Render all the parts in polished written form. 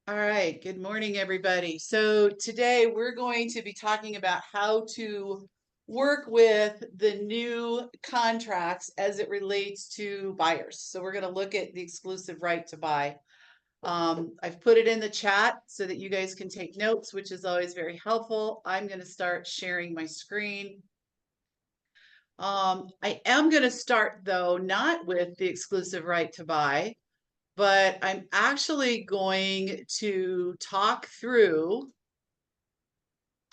All right, good morning, everybody. So today we're going to be talking about how to work with the new contracts as it relates to buyers. So we're going to look at the exclusive right to buy. I've put it in the chat so that you guys can take notes, which is always very helpful. I'm going to start sharing my screen. I am going to start, though, not with the exclusive right to buy, but I'm actually going to talk through.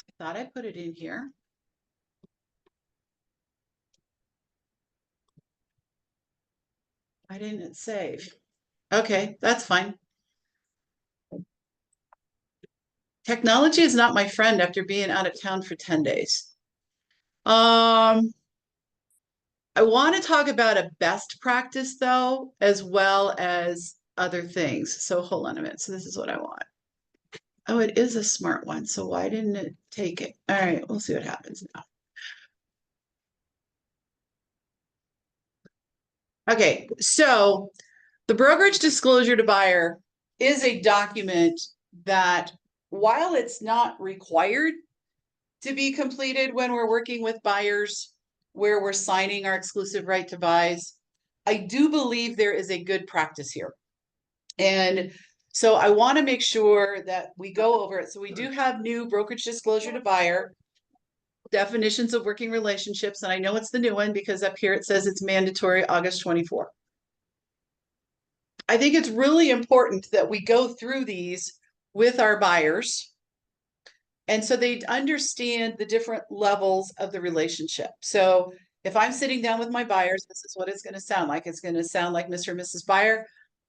I thought I put it in here. I didn't save. Okay, that's fine. Technology is not my friend after being out of town for 10 days. I want to talk about a best practice though, as well as other things. So hold on a minute. So this is what I want. Oh, it is a smart one. So why didn't it take it? All right, we'll see what happens now. Okay, so the brokerage disclosure to buyer is a document that, while it's not required to be completed when we're working with buyers, where we're signing our exclusive right to buys, I do believe there is a good practice here. And so I want to make sure that we go over it. So we do have new brokerage disclosure to buyer definitions of working relationships. And I know it's the new one because up here it says it's mandatory August 24. I think it's really important that we go through these with our buyers, and so they understand the different levels of the relationship. So if I'm sitting down with my buyers, this is what it's going to sound like. It's going to sound like Mr. and Mrs. Buyer.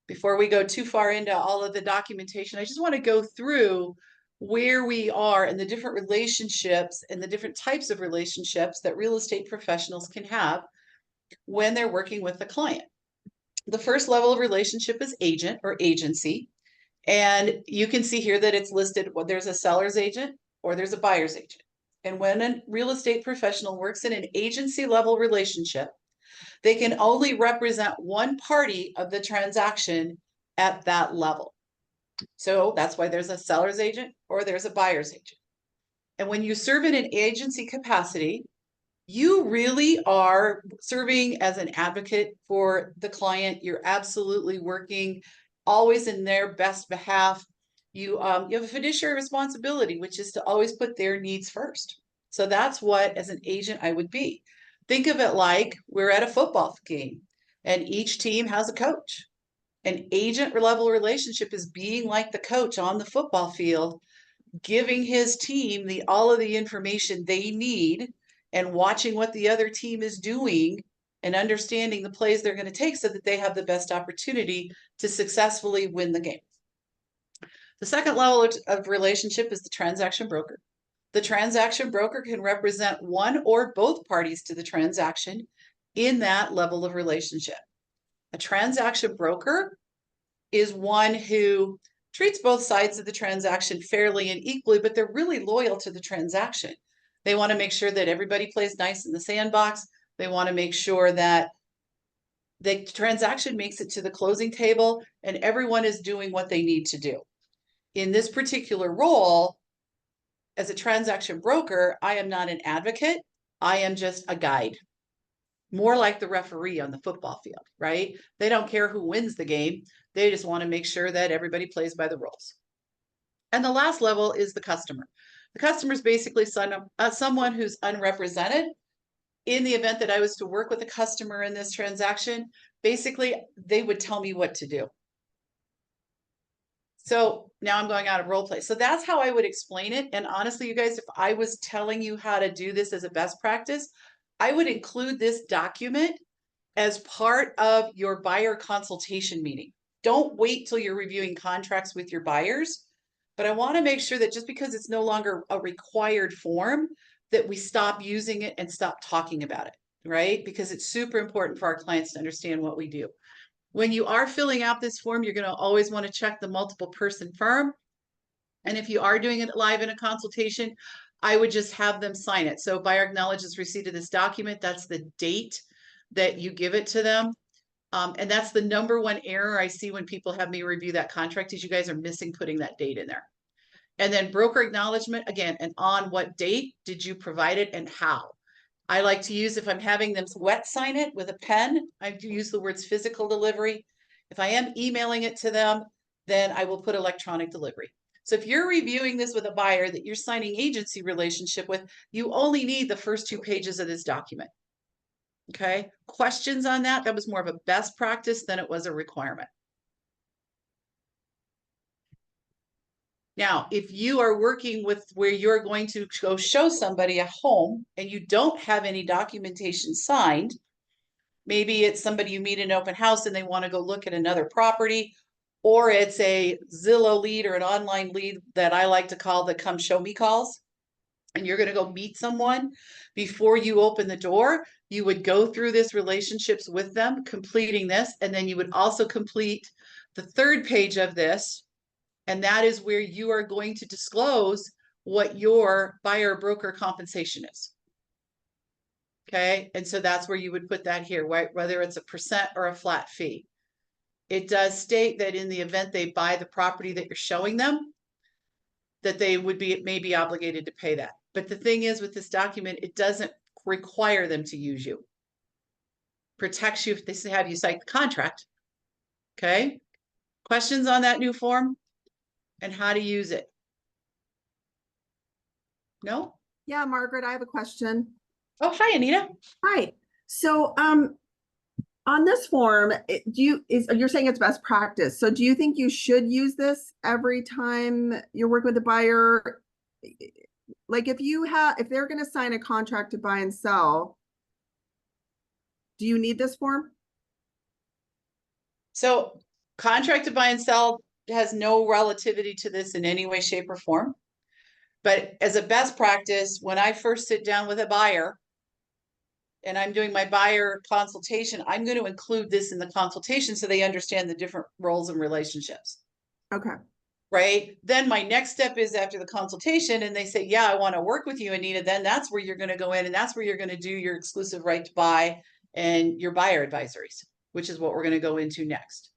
Before we go too far into all of the documentation, I just want to go through where we are and the different relationships and the different types of relationships that real estate professionals can have when they're working with the client. The first level of relationship is agent or agency. And you can see here that it's listed, well, there's a seller's agent or there's a buyer's agent. And when a real estate professional works in an agency level relationship, they can only represent one party of the transaction at that level. So that's why there's a seller's agent or there's a buyer's agent. And when you serve in an agency capacity, you really are serving as an advocate for the client. You're absolutely working always in their best behalf. You have a fiduciary responsibility, which is to always put their needs first. So that's what, as an agent, I would be. Think of it like we're at a football game and each team has a coach. An agent level relationship is being like the coach on the football field, giving his team all of the information they need and watching what the other team is doing and understanding the plays they're going to take so that they have the best opportunity to successfully win the game. The second level of relationship is the transaction broker. The transaction broker can represent one or both parties to the transaction in that level of relationship. A transaction broker is one who treats both sides of the transaction fairly and equally, but they're really loyal to the transaction. They want to make sure that everybody plays nice in the sandbox. They want to make sure that the transaction makes it to the closing table and everyone is doing what they need to do. In this particular role, as a transaction broker, I am not an advocate. I am just a guide. More like the referee on the football field, right? They don't care who wins the game. They just want to make sure that everybody plays by the rules. And the last level is the customer. The customer is basically someone who's unrepresented. In the event that I was to work with a customer in this transaction, basically they would tell me what to do. So now I'm going out of role play. So that's how I would explain it. And honestly, you guys, if I was telling you how to do this as a best practice, I would include this document as part of your buyer consultation meeting. Don't wait till you're reviewing contracts with your buyers. But I want to make sure that just because it's no longer a required form, that we stop using it and stop talking about it, right? Because it's super important for our clients to understand what we do. When you are filling out this form, you're going to always want to check the multiple person firm. And if you are doing it live in a consultation, I would just have them sign it. So buyer acknowledges receipt of this document. That's the date that you give it to them. And that's the number one error I see when people have me review that contract is you guys are missing putting that date in there. And then broker acknowledgement, again, and on what date did you provide it and how? I like to use, if I'm having them wet sign it with a pen, I do use the words physical delivery. If I am emailing it to them, then I will put electronic delivery. So if you're reviewing this with a buyer that you're signing agency relationship with, you only need the first 2 pages of this document. Okay. Questions on that? That was more of a best practice than it was a requirement. Now, if you are working with where you're going to go show somebody a home and you don't have any documentation signed, maybe it's somebody you meet in an open house and they want to go look at another property, or it's a Zillow lead or an online lead that I like to call the come show me calls. And you're going to go meet someone before you open the door. You would go through this relationships with them, completing this, and then you would also complete the 3rd page of this. And that is where you are going to disclose what your buyer broker compensation is. Okay. And so that's where you would put that here, right? Whether it's a percent or a flat fee. It does state that in the event they buy the property that you're showing them, that they would be maybe obligated to pay that. But the thing is with this document, it doesn't require them to use you. Protects you if they have you cite the contract. Okay. Questions on that new form and how to use it? No? Yeah, Margaret, I have a question. Oh, hi, Anita. Hi. So, on this form, you're saying it's best practice. So do you think you should use this every time you're working with a buyer? Like if they're going to sign a contract to buy and sell, do you need this form? So contract to buy and sell has no relativity to this in any way, shape, or form. But as a best practice, when I first sit down with a buyer and I'm doing my buyer consultation, I'm going to include this in the consultation so they understand the different roles and relationships. Okay. Right. Then my next step is after the consultation and they say, yeah, I want to work with you, Anita. Then that's where you're going to go in and that's where you're going to do your exclusive right to buy and your buyer advisories, which is what we're going to go into next.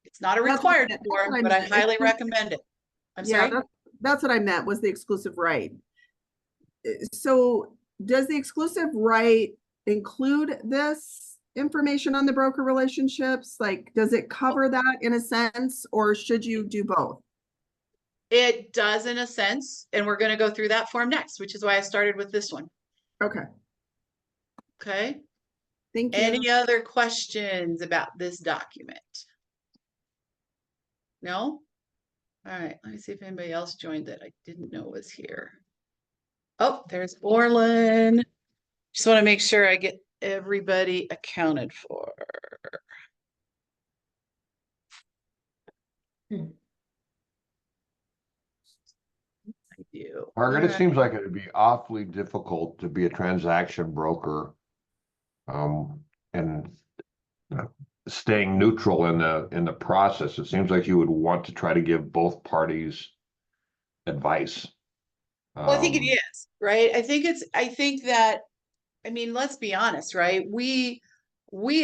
It's not a required form, but I highly recommend it. I'm sorry. That's what I meant was the exclusive right. So does the exclusive right include this information on the broker relationships? Like, does it cover that in a sense, or should you do both? It does in a sense, and we're going to go through that form next, which is why I started with this one. Okay. Okay. Thank you. Any other questions about this document? No? All right. Let me see if anybody else joined that I didn't know was here. Oh, there's Orlin. Just want to make sure I get everybody accounted for. I do. Margaret, it seems like it would be awfully difficult to be a transaction broker, and staying neutral in the process. It seems like you would want to try to give both parties advice. Well, I think it is, right? I think that, I mean, let's be honest, right? We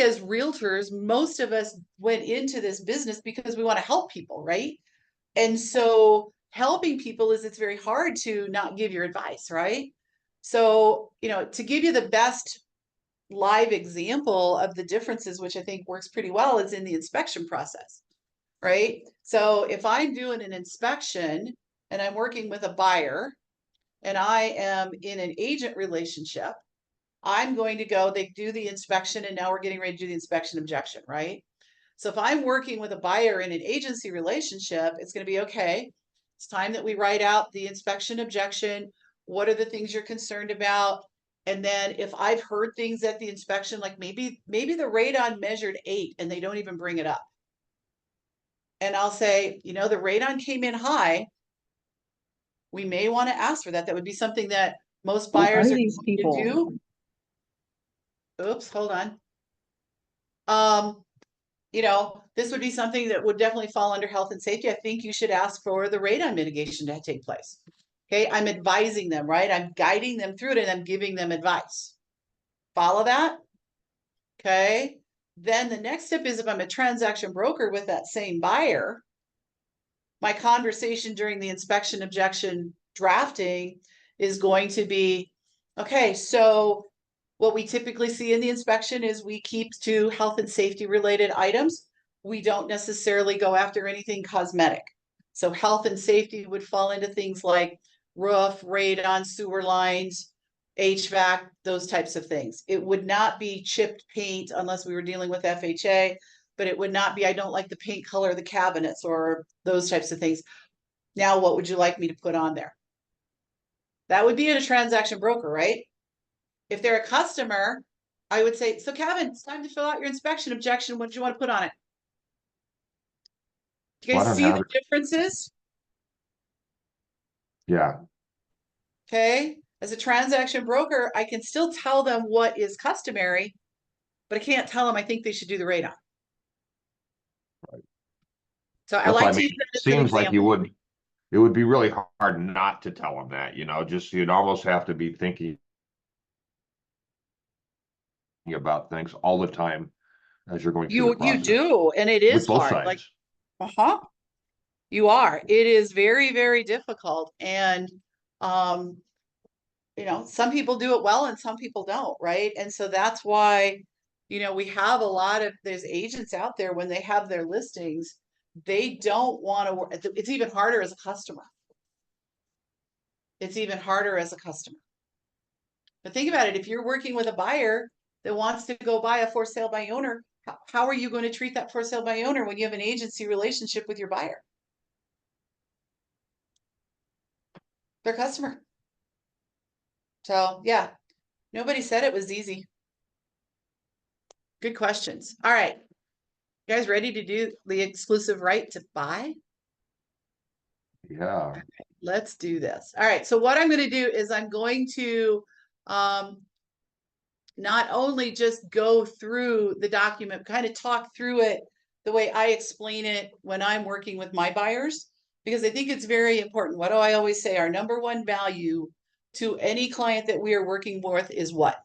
as realtors, most of us went into this business because we want to help people, right? And so helping people it's very hard to not give your advice, right? So, to give you the best live example of the differences, which I think works pretty well, is in the inspection process, right? So if I'm doing an inspection and I'm working with a buyer and I am in an agent relationship, I'm going to go, they do the inspection and now we're getting ready to do the inspection objection, right? So if I'm working with a buyer in an agency relationship, it's going to be, okay, it's time that we write out the inspection objection. What are the things you're concerned about? And then if I've heard things at the inspection, like maybe the radon measured 8 and they don't even bring it up. And I'll say, the radon came in high. We may want to ask for that. That would be something that most buyers are going to do. Oops, hold on. This would be something that would definitely fall under health and safety. I think you should ask for the radon mitigation to take place. Okay, I'm advising them, right? I'm guiding them through it and I'm giving them advice. Follow that? Okay. Then the next step is if I'm a transaction broker with that same buyer, my conversation during the inspection objection drafting is going to be, okay, so what we typically see in the inspection is we keep to health and safety related items. We don't necessarily go after anything cosmetic. So health and safety would fall into things like roof, radon, sewer lines, HVAC, those types of things. It would not be chipped paint unless we were dealing with FHA, but it would not be, I don't like the paint color of the cabinets or those types of things. Now, what would you like me to put on there? That would be in a transaction broker, right? If they're a customer, I would say, so Kevin, it's time to fill out your inspection objection. What do you want to put on it? Do you Well, I guys don't see have the it. differences? Yeah, Okay. As a transaction broker, I can still tell them what is customary, but I can't tell them I think they should do the radon. So I that's what like I to mean. use that It as an seems like example. it would be really hard not to tell them that, just you'd almost have to be thinking about things all the time as you're going through the You process do, and it with is both hard. Like, sides. uh-huh. You are. It is very, very difficult. And um, some people do it well and some people don't, right? And so that's why, we have a lot of there's agents out there when they have their listings, they don't want to work. It's even harder as a customer. It's even harder as a customer. But think about it, if you're working with a buyer that wants to go buy a for sale by owner, how are you going to treat that for sale by owner when you have an agency relationship with your buyer? Their customer. So yeah, nobody said it was easy. Good questions. All right. You guys ready to do the exclusive right to buy? Yeah. Let's do this. All right. So what I'm going to do is I'm going to not only just go through the document, kind of talk through it the way I explain it when I'm working with my buyers, because I think it's very important. What do I always say? Our number one value to any client that we are working with is what?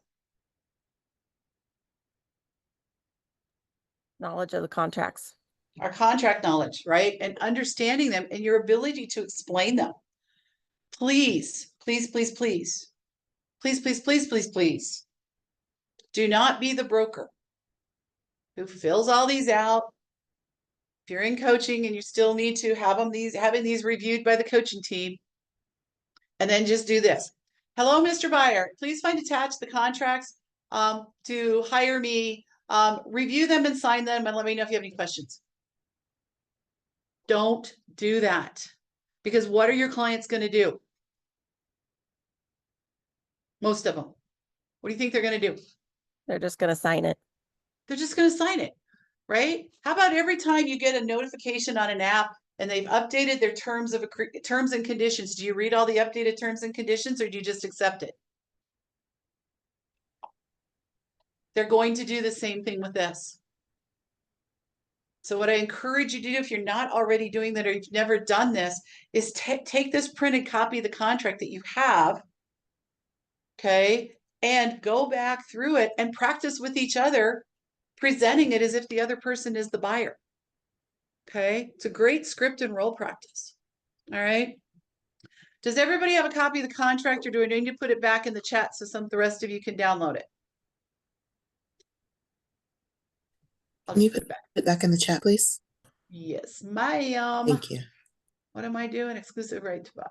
Knowledge of the contracts. Our contract knowledge, right? And understanding them and your ability to explain them. Please, please, please, please, please, please, please, please, please, do not be the broker who fills all these out. If you're in coaching and you still need to have having these reviewed by the coaching team, and then just do this. Hello, Mr. Buyer. Please find attached the contracts to hire me. Review them and sign them, and let me know if you have any questions. Don't do that, because what are your clients going to do? Most of them. What do you think they're going to do? They're just going to sign it. They're just going to sign it, right? How about every time you get a notification on an app and they've updated their terms and conditions, do you read all the updated terms and conditions, or do you just accept it? They're going to do the same thing with this. So what I encourage you to do, if you're not already doing that or you've never done this, is take this printed copy of the contract that you have, okay, and go back through it and practice with each other, presenting it as if the other person is the buyer. Okay, it's a great script and role practice. All right. Does everybody have a copy of the contract, or do I need to put it back in the chat so the rest of you can download it? I'll Can you just put put it back. it back in the chat, please? Yes, ma'am. Thank you. What am I doing? Exclusive right to buy.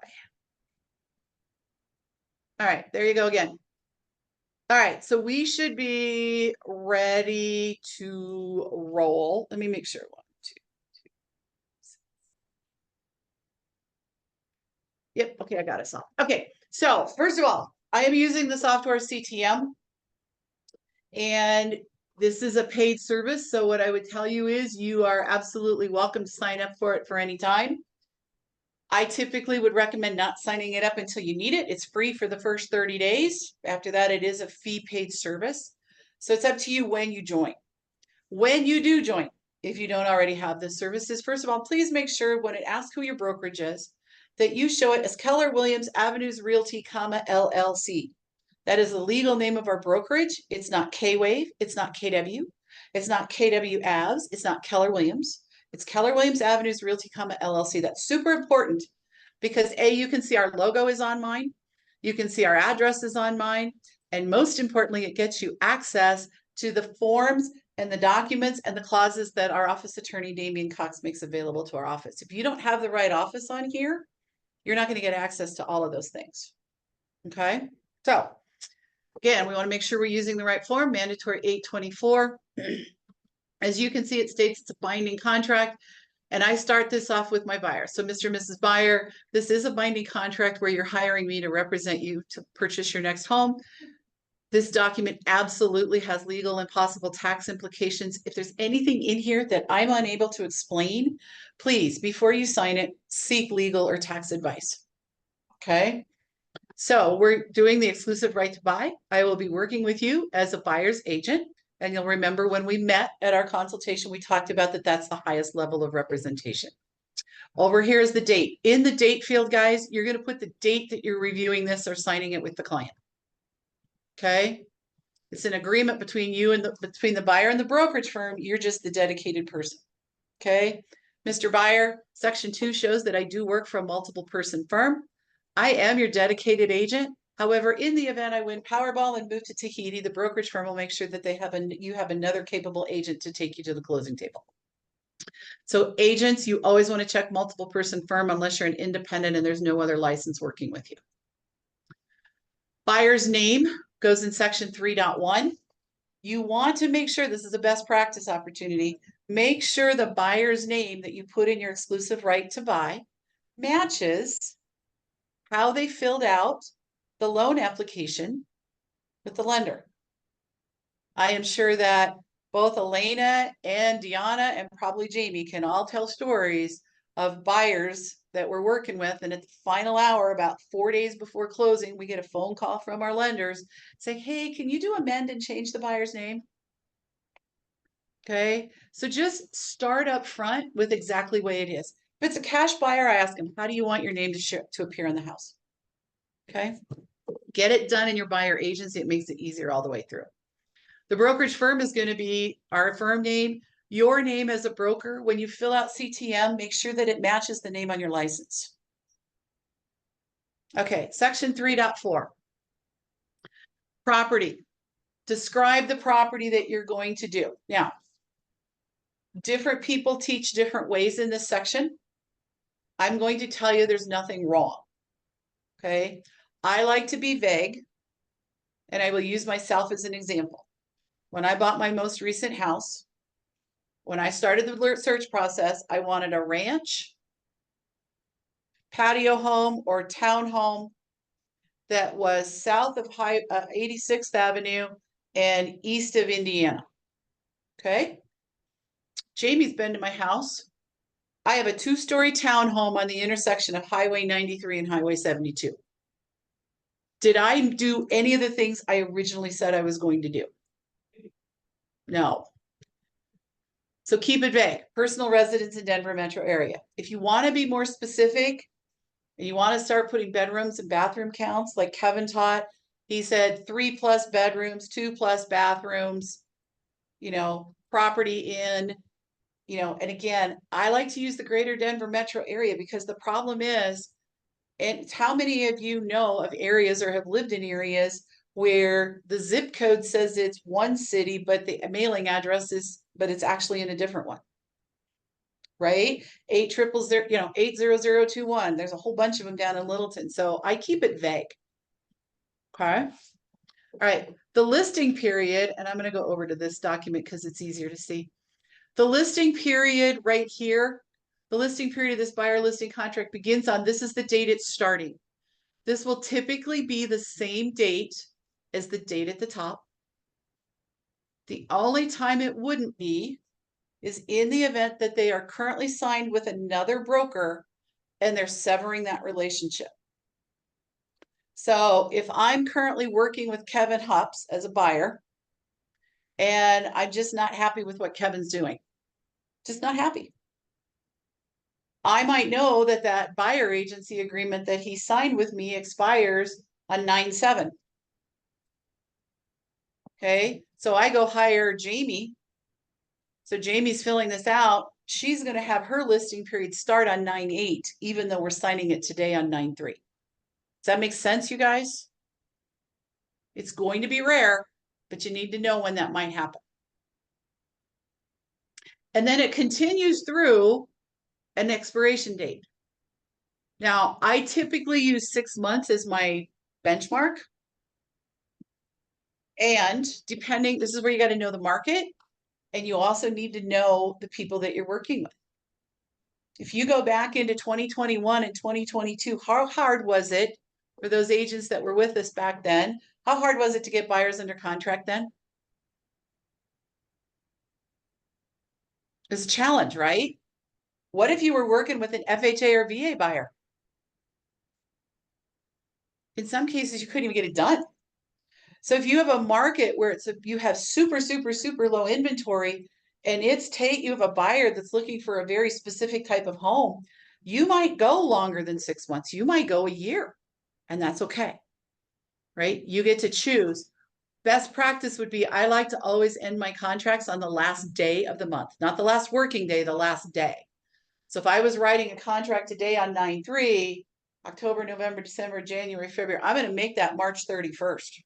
All right, there you go again. All right, so we should be ready to roll. Let me make sure. 1, 2, 3, 6. Yep, okay, I got it solved. Okay, so first of all, I am using the software CTM, and this is a paid service. So what I would tell you is you are absolutely welcome to sign up for it for any time. I typically would recommend not signing it up until you need it. It's free for the first 30 days. After that, it is a fee paid service. So it's up to you when you join. When you do join, if you don't already have this services, first of all, please make sure when it asks who your brokerage is, that you show it as Keller Williams Avenues Realty, LLC. That is the legal name of our brokerage. It's not K-Wave. It's not KW. It's not KW Avs. It's not Keller Williams. It's Keller Williams Avenues Realty, LLC. That's super important because A, you can see our logo is on mine. You can see our address is on mine. And most importantly, it gets you access to the forms and the documents and the clauses that our office attorney, Damian Cox, makes available to our office. If you don't have the right office on here, you're not going to get access to all of those things. Okay. So again, we want to make sure we're using the right form, mandatory 824. As you can see, it states it's a binding contract. And I start this off with my buyer. So Mr. and Mrs. Buyer, this is a binding contract where you're hiring me to represent you to purchase your next home. This document absolutely has legal and possible tax implications. If there's anything in here that I'm unable to explain, please, before you sign it, seek legal or tax advice. Okay. So we're doing the exclusive right to buy. I will be working with you as a buyer's agent. And you'll remember when we met at our consultation, we talked about that that's the highest level of representation. Over here is the date. In the date field, guys, you're going to put the date that you're reviewing this or signing it with the client. Okay. It's an agreement between you and between the buyer and the brokerage firm. You're just the dedicated person. Okay. Mr. Buyer, Section 2 shows that I do work for a multiple person firm. I am your dedicated agent. However, in the event I win Powerball and move to Tahiti, the brokerage firm will make sure that you have another capable agent to take you to the closing table. So agents, you always want to check multiple person firm unless you're an independent and there's no other license working with you. Buyer's name goes in Section 3.1. You want to make sure, this is a best practice opportunity, make sure the buyer's name that you put in your exclusive right to buy matches how they filled out the loan application with the lender. I am sure that both Elena and Deanna and probably Jamie can all tell stories of buyers that we're working with. And at the final hour, about 4 days before closing, we get a phone call from our lenders saying, hey, can you do amend and change the buyer's name? Okay, so just start up front with exactly the way it is. If it's a cash buyer, I ask them, how do you want your name to appear in the house? Okay, get it done in your buyer agency. It makes it easier all the way through. The brokerage firm is going to be our firm name, your name as a broker. When you fill out CTM, make sure that it matches the name on your license. Okay, Section 3.4. Property. Describe the property that you're going to do. Now, different people teach different ways in this section. I'm going to tell you there's nothing wrong. Okay, I like to be vague, and I will use myself as an example. When I bought my most recent house, when I started the search process, I wanted a ranch, patio home, or townhome that was south of 86th Avenue and east of Indiana. Okay. Jamie's been to my house. I have a 2-story townhome on the intersection of Highway 93 and Highway 72. Did I do any of the things I originally said I was going to do? No. So keep it vague. Personal residence in Denver metro area. If you want to be more specific and you want to start putting bedrooms and bathroom counts like Kevin taught, he said 3+ bedrooms, 2+ bathrooms, property in, and again, I like to use the greater Denver metro area because the problem is, and it's how many of you know of areas or have lived in areas where the zip code says it's one city, but the mailing address but it's actually in a different one, right? 800, 80021. There's a whole bunch of them down in Littleton. So I keep it vague. Okay. All right. The listing period, and I'm going to go over to this document because it's easier to see. The listing period right here, the listing period of this buyer listing contract begins on, this is the date it's starting. This will typically be the same date as the date at the top. The only time it wouldn't be is in the event that they are currently signed with another broker and they're severing that relationship. So if I'm currently working with Kevin Hups as a buyer and I'm just not happy with what Kevin's doing, just not happy, I might know that that buyer agency agreement that he signed with me expires on 9/7. Okay, so I go hire Jamie. So Jamie's filling this out. She's going to have her listing period start on 9/8, even though we're signing it today on 9/3. Does that make sense, you guys? It's going to be rare, but you need to know when that might happen. And then it continues through an expiration date. Now, I typically use 6 months as my benchmark. And depending, this is where you got to know the market, and you also need to know the people that you're working with. If you go back into 2021 and 2022, how hard was it for those agents that were with us back then? How hard was it to get buyers under contract then? It was a challenge, right? What if you were working with an FHA or VA buyer? In some cases, you couldn't even get it done. So if you have a market where you have super, super, super low inventory, and you have a buyer that's looking for a very specific type of home, you might go longer than 6 months. You might go a year, and that's okay, right? You get to choose. Best practice would be, I like to always end my contracts on the last day of the month, not the last working day, the last day. So if I was writing a contract today on 9/3, October, November, December, January, February, I'm going to make that March 31st.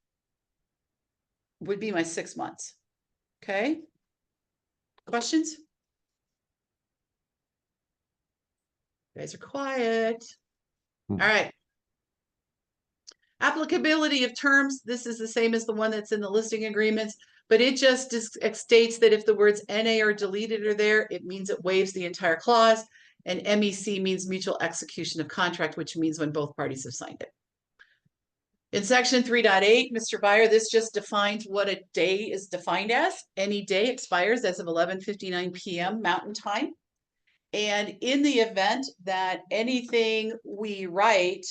Would be my 6 months. Okay. Questions? You guys are quiet. All right. Applicability of terms. This is the same as the one that's in the listing agreements, but it just states that if the words NA are deleted or there, it means it waives the entire clause. And MEC means mutual execution of contract, which means when both parties have signed it. In section 3.8, Mr. Buyer, this just defines what a day is defined as. Any day expires as of 11:59 p.m. Mountain Time. And in the event that anything we write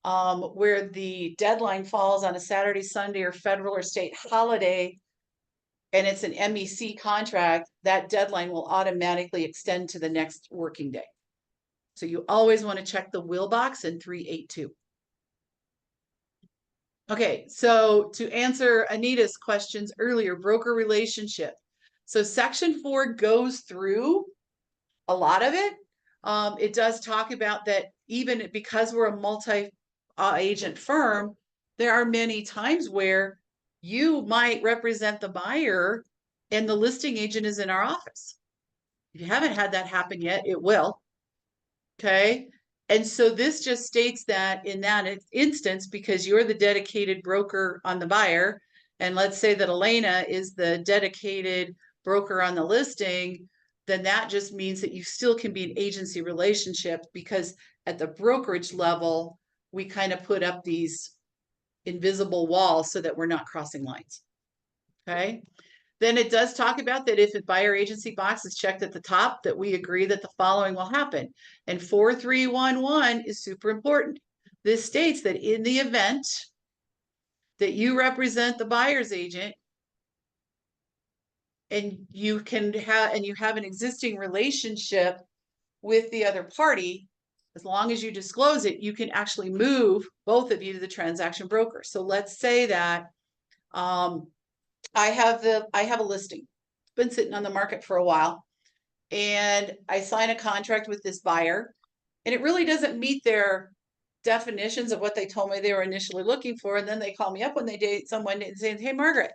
where the deadline falls on a Saturday, Sunday, or federal or state holiday, and it's an MEC contract, that deadline will automatically extend to the next working day. So you always want to check the will box in 3.8.2. Okay, so to answer Anita's questions earlier, broker relationship. So section 4 goes through a lot of it. It does talk about that even because we're a multi-agent firm, there are many times where you might represent the buyer and the listing agent is in our office. If you haven't had that happen yet, it will. Okay. And so this just states that in that instance, because you're the dedicated broker on the buyer, and let's say that Elena is the dedicated broker on the listing, then that just means that you still can be an agency relationship, because at the brokerage level, we kind of put up these invisible walls so that we're not crossing lines. Okay. Then it does talk about that if a buyer agency box is checked at the top, that we agree that the following will happen. And 4311 is super important. This states that in the event that you represent the buyer's agent and you have an existing relationship with the other party, as long as you disclose it, you can actually move both of you to the transaction broker. So let's say that I have a listing. It's been sitting on the market for a while, and I sign a contract with this buyer, and it really doesn't meet their definitions of what they told me they were initially looking for. And then they call me up when they date someone and say, "Hey, Margaret,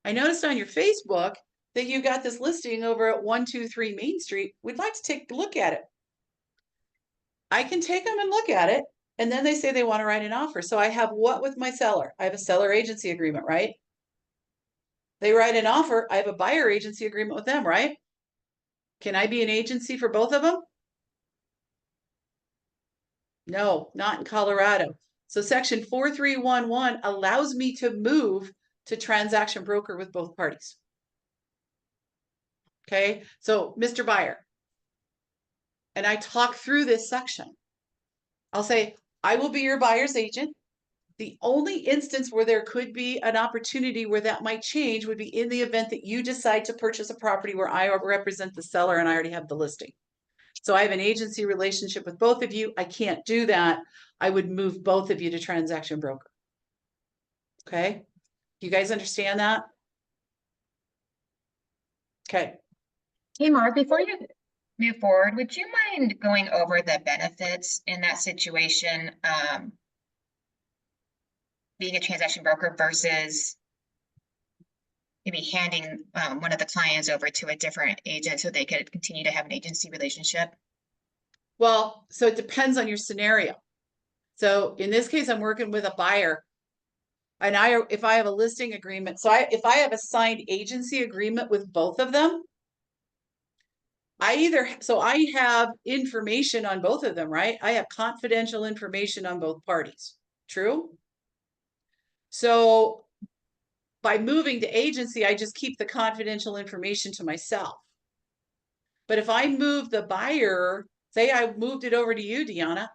I noticed on your Facebook that you got this listing over at 123 Main Street. We'd like to take a look at it." I can take them and look at it, and then they say they want to write an offer. So I have what with my seller? I have a seller agency agreement, right? They write an offer. I have a buyer agency agreement with them, right? Can I be an agency for both of them? No, not in Colorado. So section 4311 allows me to move to transaction broker with both parties. Okay, so Mr. Buyer, and I talk through this section. I'll say, I will be your buyer's agent. The only instance where there could be an opportunity where that might change would be in the event that you decide to purchase a property where I represent the seller and I already have the listing. So I have an agency relationship with both of you. I can't do that. I would move both of you to transaction broker. Okay. You guys understand that? Okay. Hey, Mark, before you move forward, would you mind going over the benefits in that situation? Being a transaction broker versus maybe handing one of the clients over to a different agent so they could continue to have an agency relationship? Well, so it depends on your scenario. So in this case, I'm working with a buyer. And if I have a listing agreement, if I have a signed agency agreement with both of them, I have information on both of them, right? I have confidential information on both parties. True? So by moving to agency, I just keep the confidential information to myself. But if I move the buyer, say I moved it over to you, Deanna,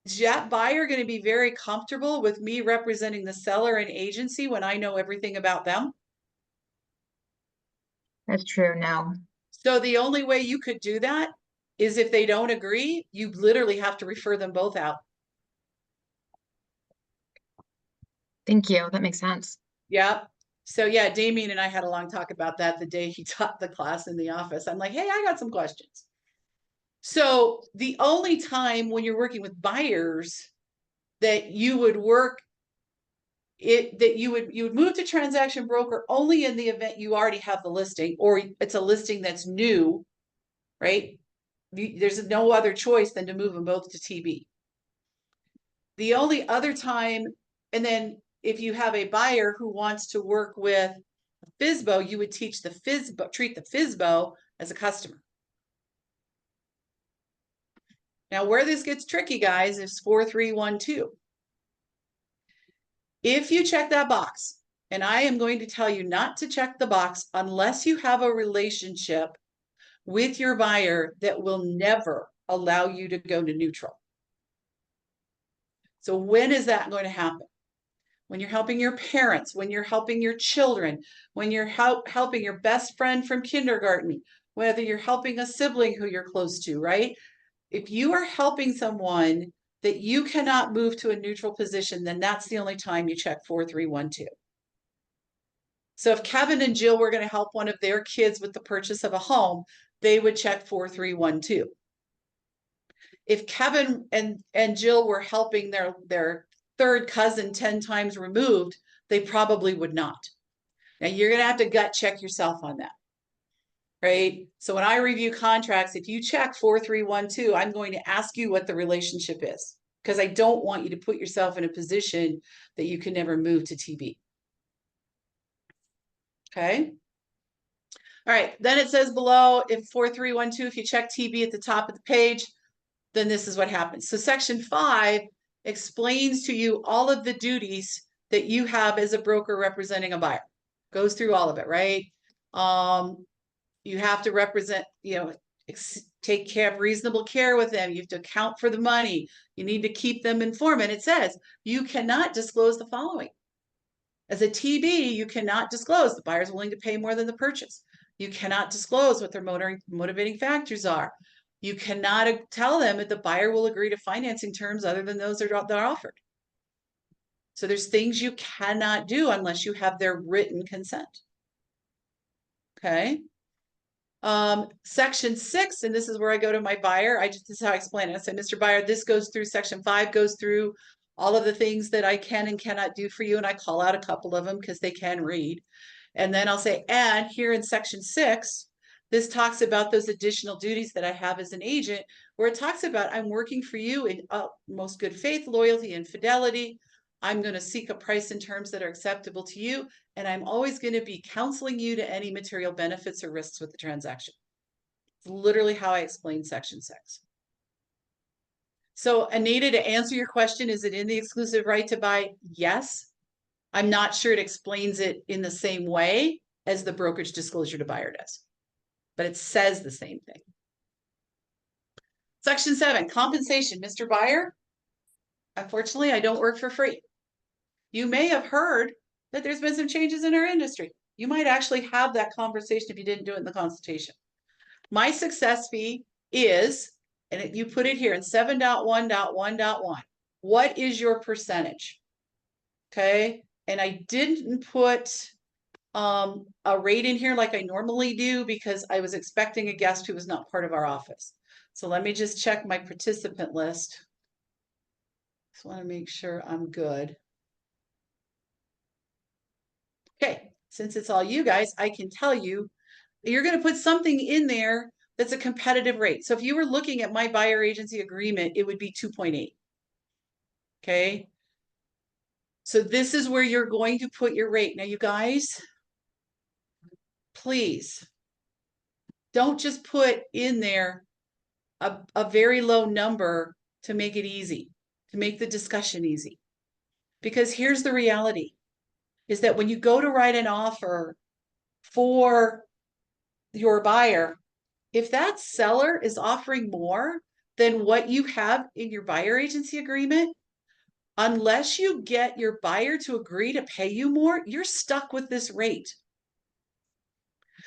is that buyer going to be very comfortable with me representing the seller and agency when I know everything about them? That's true, no. So the only way you could do that is if they don't agree, you literally have to refer them both out. Thank you. That makes sense. Yeah. So yeah, Damien and I had a long talk about that the day he taught the class in the office. I'm like, hey, I got some questions. So the only time when you're working with buyers that you would you would move to transaction broker only in the event you already have the listing or it's a listing that's new, right? There's no other choice than to move them both to TB. The only other time, and then if you have a buyer who wants to work with FSBO, you would treat the FSBO as a customer. Now, where this gets tricky, guys, is 4312. If you check that box, and I am going to tell you not to check the box unless you have a relationship with your buyer that will never allow you to go to neutral. So when is that going to happen? When you're helping your parents, when you're helping your children, when you're helping your best friend from kindergarten, whether you're helping a sibling who you're close to, right? If you are helping someone that you cannot move to a neutral position, then that's the only time you check 4312. So if Kevin and Jill were going to help one of their kids with the purchase of a home, they would check 4312. If Kevin and Jill were helping their third cousin 10 times removed, they probably would not. Now you're going to have to gut check yourself on that, right? So when I review contracts, if you check 4312, I'm going to ask you what the relationship is because I don't want you to put yourself in a position that you can never move to TB. Okay. All right. Then it says below, if 4312, if you check TB at the top of the page, then this is what happens. So section 5 explains to you all of the duties that you have as a broker representing a buyer. Goes through all of it, right? You have to represent, take care of reasonable care with them. You have to account for the money. You need to keep them informed. And it says you cannot disclose the following. As a TB, you cannot disclose the buyer's willing to pay more than the purchase. You cannot disclose what their motivating factors are. You cannot tell them that the buyer will agree to financing terms other than those that are offered. So there's things you cannot do unless you have their written consent. Okay. Section 6, and this is where I go to my buyer. This is how I explain it. I say, Mr. Buyer, this goes through section 5, goes through all of the things that I can and cannot do for you. And I call out a couple of them because they can read. And then I'll say, and here in section 6, this talks about those additional duties that I have as an agent, where it talks about I'm working for you in most good faith, loyalty, and fidelity. I'm going to seek a price and terms that are acceptable to you. And I'm always going to be counseling you to any material benefits or risks with the transaction. It's literally how I explain section 6. So Anita, to answer your question, is it in the exclusive right to buy? Yes. I'm not sure it explains it in the same way as the brokerage disclosure to buyer does, but it says the same thing. Section 7, compensation. Mr. Buyer, unfortunately, I don't work for free. You may have heard that there's been some changes in our industry. You might actually have that conversation if you didn't do it in the consultation. My success fee is, and you put it here in 7.1.1.1. What is your percentage? Okay. And I didn't put a rate in here like I normally do because I was expecting a guest who was not part of our office. So let me just check my participant list. Just want to make sure I'm good. Okay, since it's all you guys, I can tell you, you're going to put something in there that's a competitive rate. So if you were looking at my buyer agency agreement, it would be 2.8. Okay. So this is where you're going to put your rate. Now, you guys, please don't just put in there a very low number to make it easy, to make the discussion easy. Because here's the reality, is that when you go to write an offer for your buyer, if that seller is offering more than what you have in your buyer agency agreement, unless you get your buyer to agree to pay you more, you're stuck with this rate.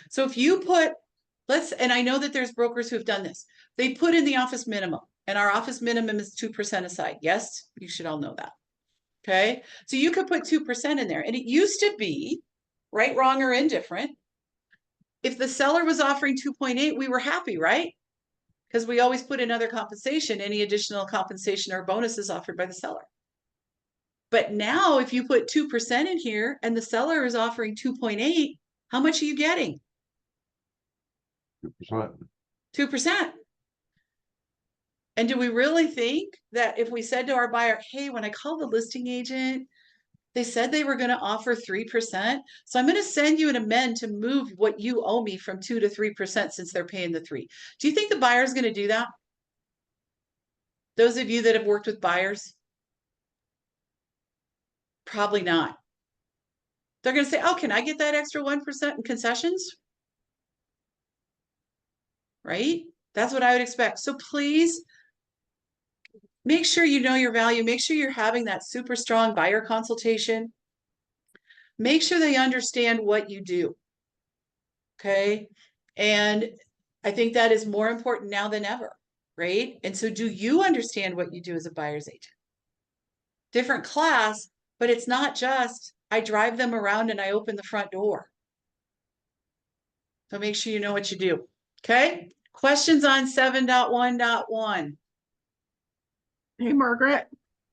So if you put, and I know that there's brokers who have done this, they put in the office minimum, and our office minimum is 2% aside. Yes, you should all know that. Okay, so you could put 2% in there, and it used to be right, wrong, or indifferent. If the seller was offering 2.8, we were happy, right? Because we always put in other compensation, any additional compensation or bonuses offered by the seller. But now if you put 2% in here and the seller is offering 2.8, how much are you getting? 2%. 2%. And do we really think that if we said to our buyer, hey, when I called the listing agent, they said they were going to offer 3%. So I'm going to send you an amend to move what you owe me from 2 to 3% since they're paying the 3. Do you think the buyer's going to do that? Those of you that have worked with buyers? Probably not. They're going to say, oh, can I get that extra 1% in concessions? Right? That's what I would expect. So please make sure you know your value. Make sure you're having that super strong buyer consultation. Make sure they understand what you do. Okay. And I think that is more important now than ever. Right. And so do you understand what you do as a buyer's agent? Different class, but it's not just I drive them around and I open the front door. So make sure you know what you do. Okay. Questions on 7.1.1? Hey, Margaret.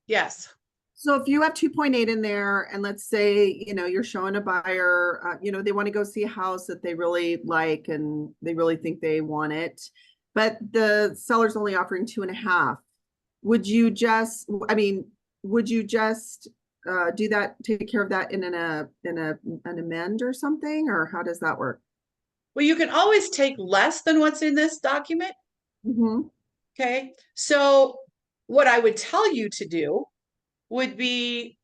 Yes. So if you have 2.8 in there, and let's say, you're showing a buyer, they want to go see a house that they really like and they really think they want it, but the seller's only offering 2.5. Would you just do that, take care of that in an amend or something, or how does that work? Well, you can always take less than what's in this document. Mm-hmm. Okay. So what I would tell you to do would be,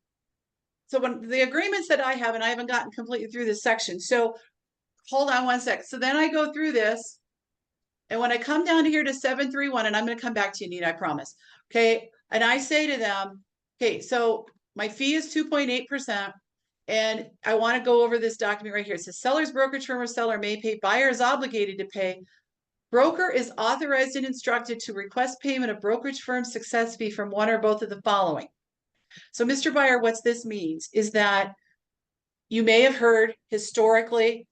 so when the agreements that I have, and I haven't gotten completely through this section. So hold on one sec. So then I go through this. And when I come down here to 7.3.1, and I'm going to come back to you, Nina, I promise. Okay. And I say to them, okay, so my fee is 2.8%. And I want to go over this document right here. It says seller's brokerage firm or seller may pay, buyer is obligated to pay. Broker is authorized and instructed to request payment of brokerage firm success fee from one or both of the following. So Mr. Buyer, what this means is that you may have heard historically,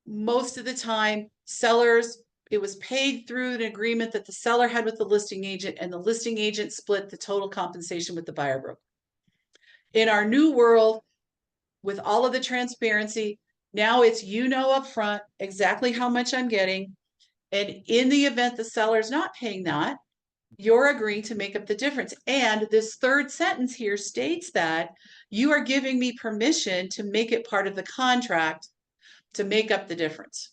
most of the time, sellers, it was paid through an agreement that the seller had with the listing agent, and the listing agent split the total compensation with the buyer broker. In our new world, with all of the transparency, now it's up front exactly how much I'm getting. And in the event the seller's not paying that, you're agreeing to make up the difference. And this third sentence here states that you are giving me permission to make it part of the contract to make up the difference.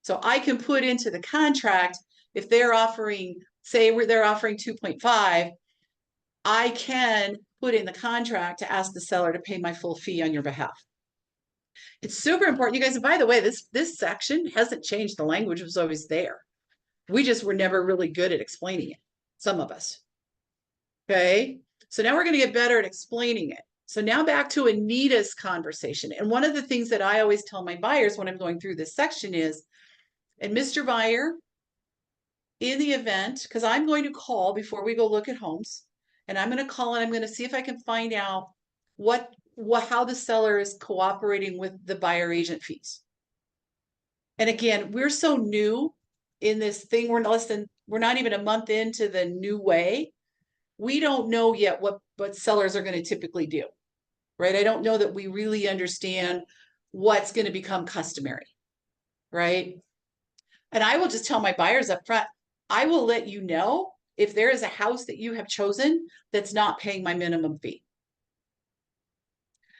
So I can put into the contract, if they're offering, say they're offering 2.5, I can put in the contract to ask the seller to pay my full fee on your behalf. It's super important, you guys. And by the way, this section hasn't changed. The language was always there. We just were never really good at explaining it. Some of us. Okay. So now we're going to get better at explaining it. So now back to Anita's conversation. And one of the things that I always tell my buyers when I'm going through this section is, and Mr. Buyer, in the event, because I'm going to call before we go look at homes, and I'm going to call and I'm going to see if I can find out what how the seller is cooperating with the buyer agent fees. And again, we're so new in this thing. We're not even a month into the new way. We don't know yet what sellers are going to typically do, right? I don't know that we really understand what's going to become customary, right? And I will just tell my buyers up front, I will let you know if there is a house that you have chosen that's not paying my minimum fee.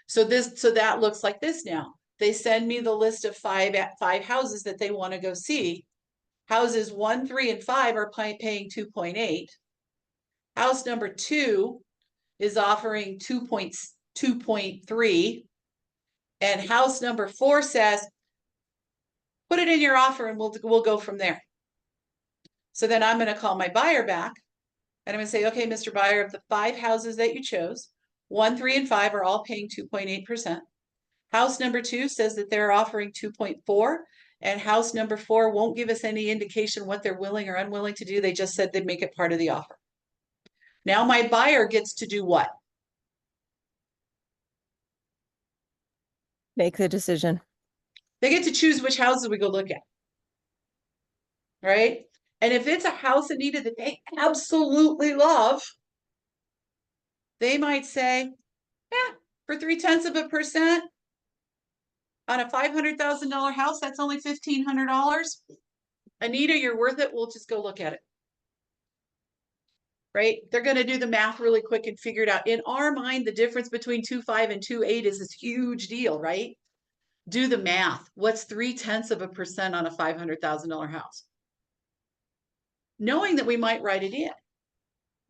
So that looks like this now. They send me the list of five houses that they want to go see. Houses 1, 3, and 5 are paying 2.8. House number 2 is offering 2.3. And house number 4 says, put it in your offer and we'll go from there. So then I'm going to call my buyer back and I'm going to say, okay, Mr. Buyer, of the 5 houses that you chose, 1, 3, and 5 are all paying 2.8%. House number 2 says that they're offering 2.4, and house number 4 won't give us any indication what they're willing or unwilling to do. They just said they'd make it part of the offer. Now my buyer gets to do what? Make the decision. They get to choose which houses we go look at, right? And if it's a house, Anita, that they absolutely love, they might say, yeah, for 0.3% on a $500,000 house, that's only $1,500. Anita, you're worth it. We'll just go look at it. Right? They're going to do the math really quick and figure it out. In our mind, the difference between 2.5 and 2.8 is this huge deal, right? Do the math. What's 0.3% on a $500,000 house? Knowing that we might write it in.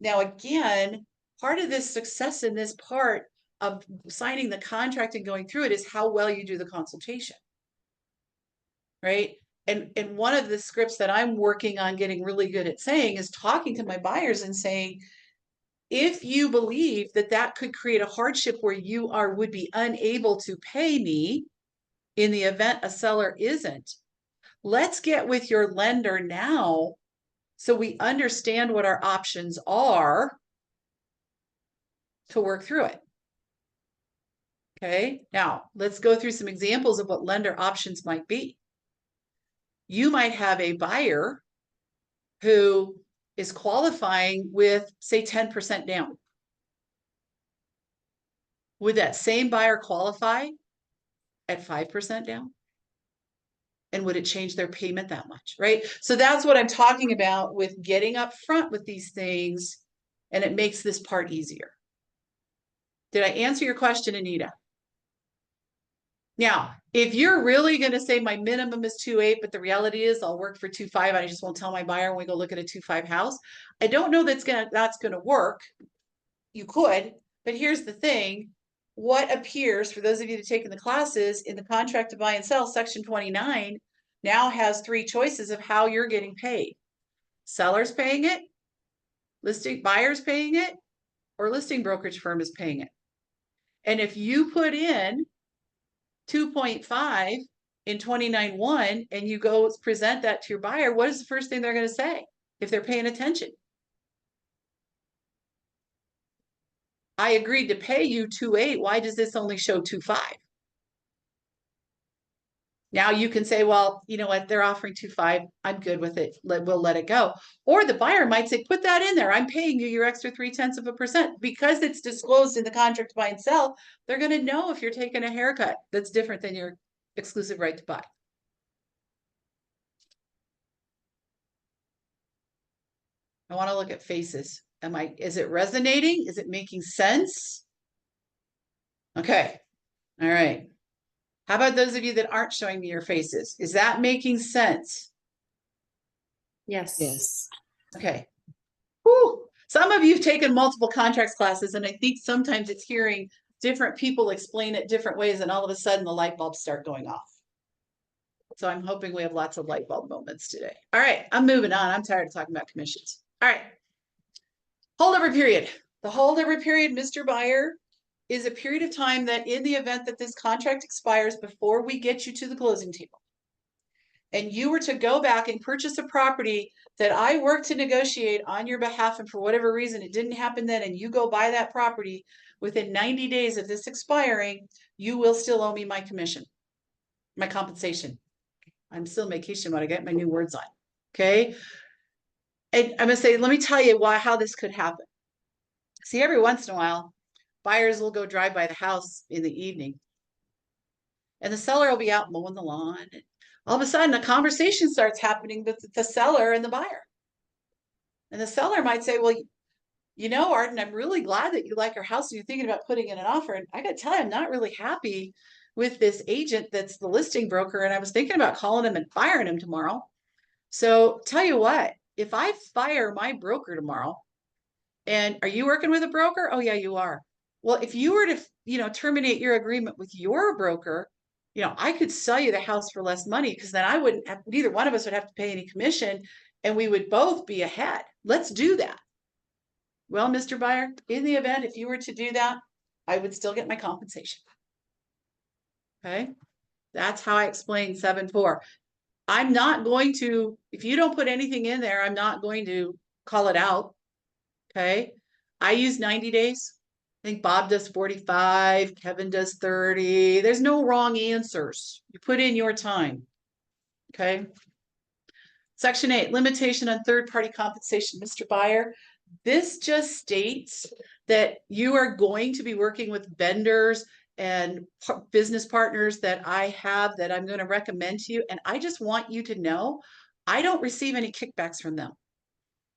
Now, again, part of this success in this part of signing the contract and going through it is how well you do the consultation. Right? And one of the scripts that I'm working on getting really good at saying is talking to my buyers and saying, if you believe that that could create a hardship where you would be unable to pay me in the event a seller isn't, let's get with your lender now so we understand what our options are to work through it. Okay, now let's go through some examples of what lender options might be. You might have a buyer who is qualifying with, say, 10% down. Would that same buyer qualify at 5% down? And would it change their payment that much, right? So that's what I'm talking about with getting up front with these things, and it makes this part easier. Did I answer your question, Anita? Now, if you're really going to say my minimum is 2.8, but the reality is I'll work for 2.5, I just won't tell my buyer when we go look at a 2.5 house. I don't know that's going to work. You could, but here's the thing. What appears, for those of you that have taken the classes, in the contract to buy and sell, section 29 now has 3 choices of how you're getting paid. Seller's paying it, buyer's paying it, or listing brokerage firm is paying it. And if you put in 2.5 in 29.1 and you go present that to your buyer, what is the first thing they're going to say if they're paying attention? I agreed to pay you 2.8. Why does this only show 2.5? Now you can say, well, you know what? They're offering 2.5. I'm good with it. We'll let it go. Or the buyer might say, put that in there. I'm paying you your extra 0.3%. Because it's disclosed in the contract to buy and sell, they're going to know if you're taking a haircut that's different than your exclusive right to buy. I want to look at faces. Is it resonating? Is it making sense? Okay. All right. How about those of you that aren't showing me your faces? Is that making sense? Yes. Yes. Okay. Whew. Some of you have taken multiple contracts classes, and I think sometimes it's hearing different people explain it different ways, and all of a sudden the light bulbs start going off. So I'm hoping we have lots of light bulb moments today. All right, I'm moving on. I'm tired of talking about commissions. All right. Holdover period. The holdover period, Mr. Buyer, is a period of time that in the event that this contract expires before we get you to the closing table, and you were to go back and purchase a property that I worked to negotiate on your behalf, and for whatever reason it didn't happen then, and you go buy that property, within 90 days of this expiring, you will still owe me my commission, my compensation. I'm still in vacation when I get my new words on. Okay. And I'm gonna say, let me tell you how this could happen. See, every once in a while, buyers will go drive by the house in the evening, and the seller will be out mowing the lawn. And all of a sudden, a conversation starts happening with the seller and the buyer. And the seller might say, well, you know, Arden, I'm really glad that you like our house and you're thinking about putting in an offer. And I got to tell you, I'm not really happy with this agent that's the listing broker. And I was thinking about calling him and firing him tomorrow. So tell you what, if I fire my broker tomorrow, and are you working with a broker? Oh, yeah, you are. Well, if you were to, you know, terminate your agreement with your broker, you know, I could sell you the house for less money because then I wouldn't have, neither one of us would have to pay any commission and we would both be ahead. Let's do that. Well, Mr. Buyer, in the event, if you were to do that, I would still get my compensation. Okay. That's how I explain 7.4. I'm not going to, if you don't put anything in there, I'm not going to call it out. Okay. I use 90 days. I think Bob does 45, Kevin does 30. There's no wrong answers. You put in your time. Okay. Section 8, limitation on third-party compensation. Mr. Buyer, this just states that you are going to be working with vendors and business partners that I have that I'm going to recommend to you. And I just want you to know, I don't receive any kickbacks from them.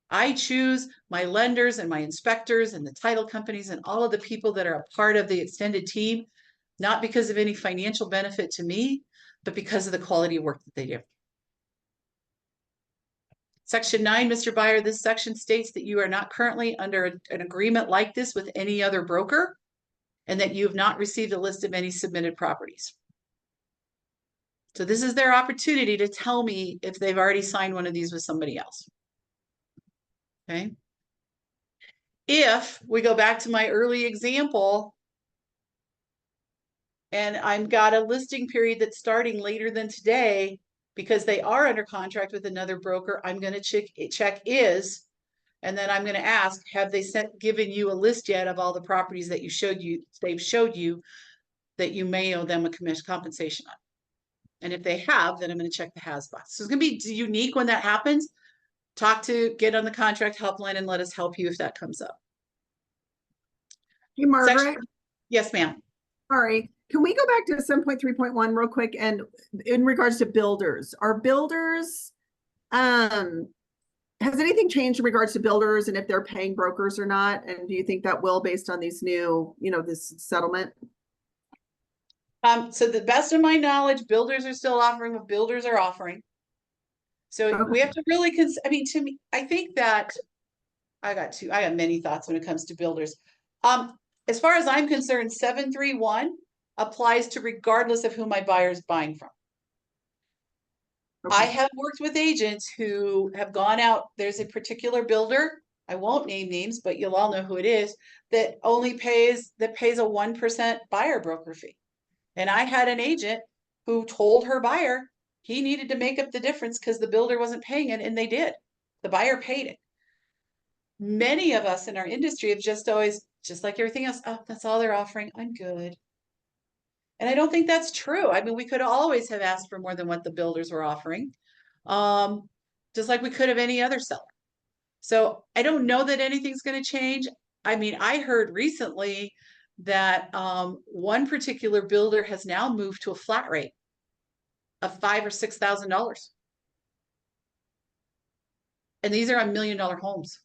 I choose my lenders and my inspectors and the title companies and all of the people that are a part of the extended team, not because of any financial benefit to me, but because of the quality of work that they do. Section 9, Mr. Buyer, this section states that you are not currently under an agreement like this with any other broker and that you have not received a list of any submitted properties. So this is their opportunity to tell me if they've already signed one of these with somebody else. Okay. If we go back to my early example, and I've got a listing period that's starting later than today, because they are under contract with another broker, I'm going to check is, and then I'm going to ask, have they given you a list yet of all the properties that they've showed you that you may owe them a commission compensation on? And if they have, then I'm going to check the has box. So it's going to be unique when that happens. Get on the contract helpline and let us help you if that comes up. Hey, Margaret. Yes, ma'am. Sorry. Can we go back to 7.3.1 real quick? And in regards to builders, are builders, has anything changed in regards to builders and if they're paying brokers or not? And do you think that will based on these new, you know, this settlement? So the best of my knowledge, builders are still offering what builders are offering. So Okay. we have to really, I mean, to me, I think that I got many thoughts when it comes to builders. As far as I'm concerned, 7.3.1 applies to regardless of who my buyer is buying from. Okay. I have worked with agents who have gone out. There's a particular builder, I won't name names, but you'll all know who it is, that pays a 1% buyer broker fee. And I had an agent who told her buyer he needed to make up the difference because the builder wasn't paying it, and they did. The buyer paid it. Many of us in our industry have just always, just like everything else, oh, that's all they're offering, I'm good. And I don't think that's true. I mean, we could always have asked for more than what the builders were offering, just like we could have any other seller. So I don't know that anything's going to change. I mean, I heard recently that one particular builder has now moved to a flat rate of $5,000 or $6,000. And these are $1 million homes.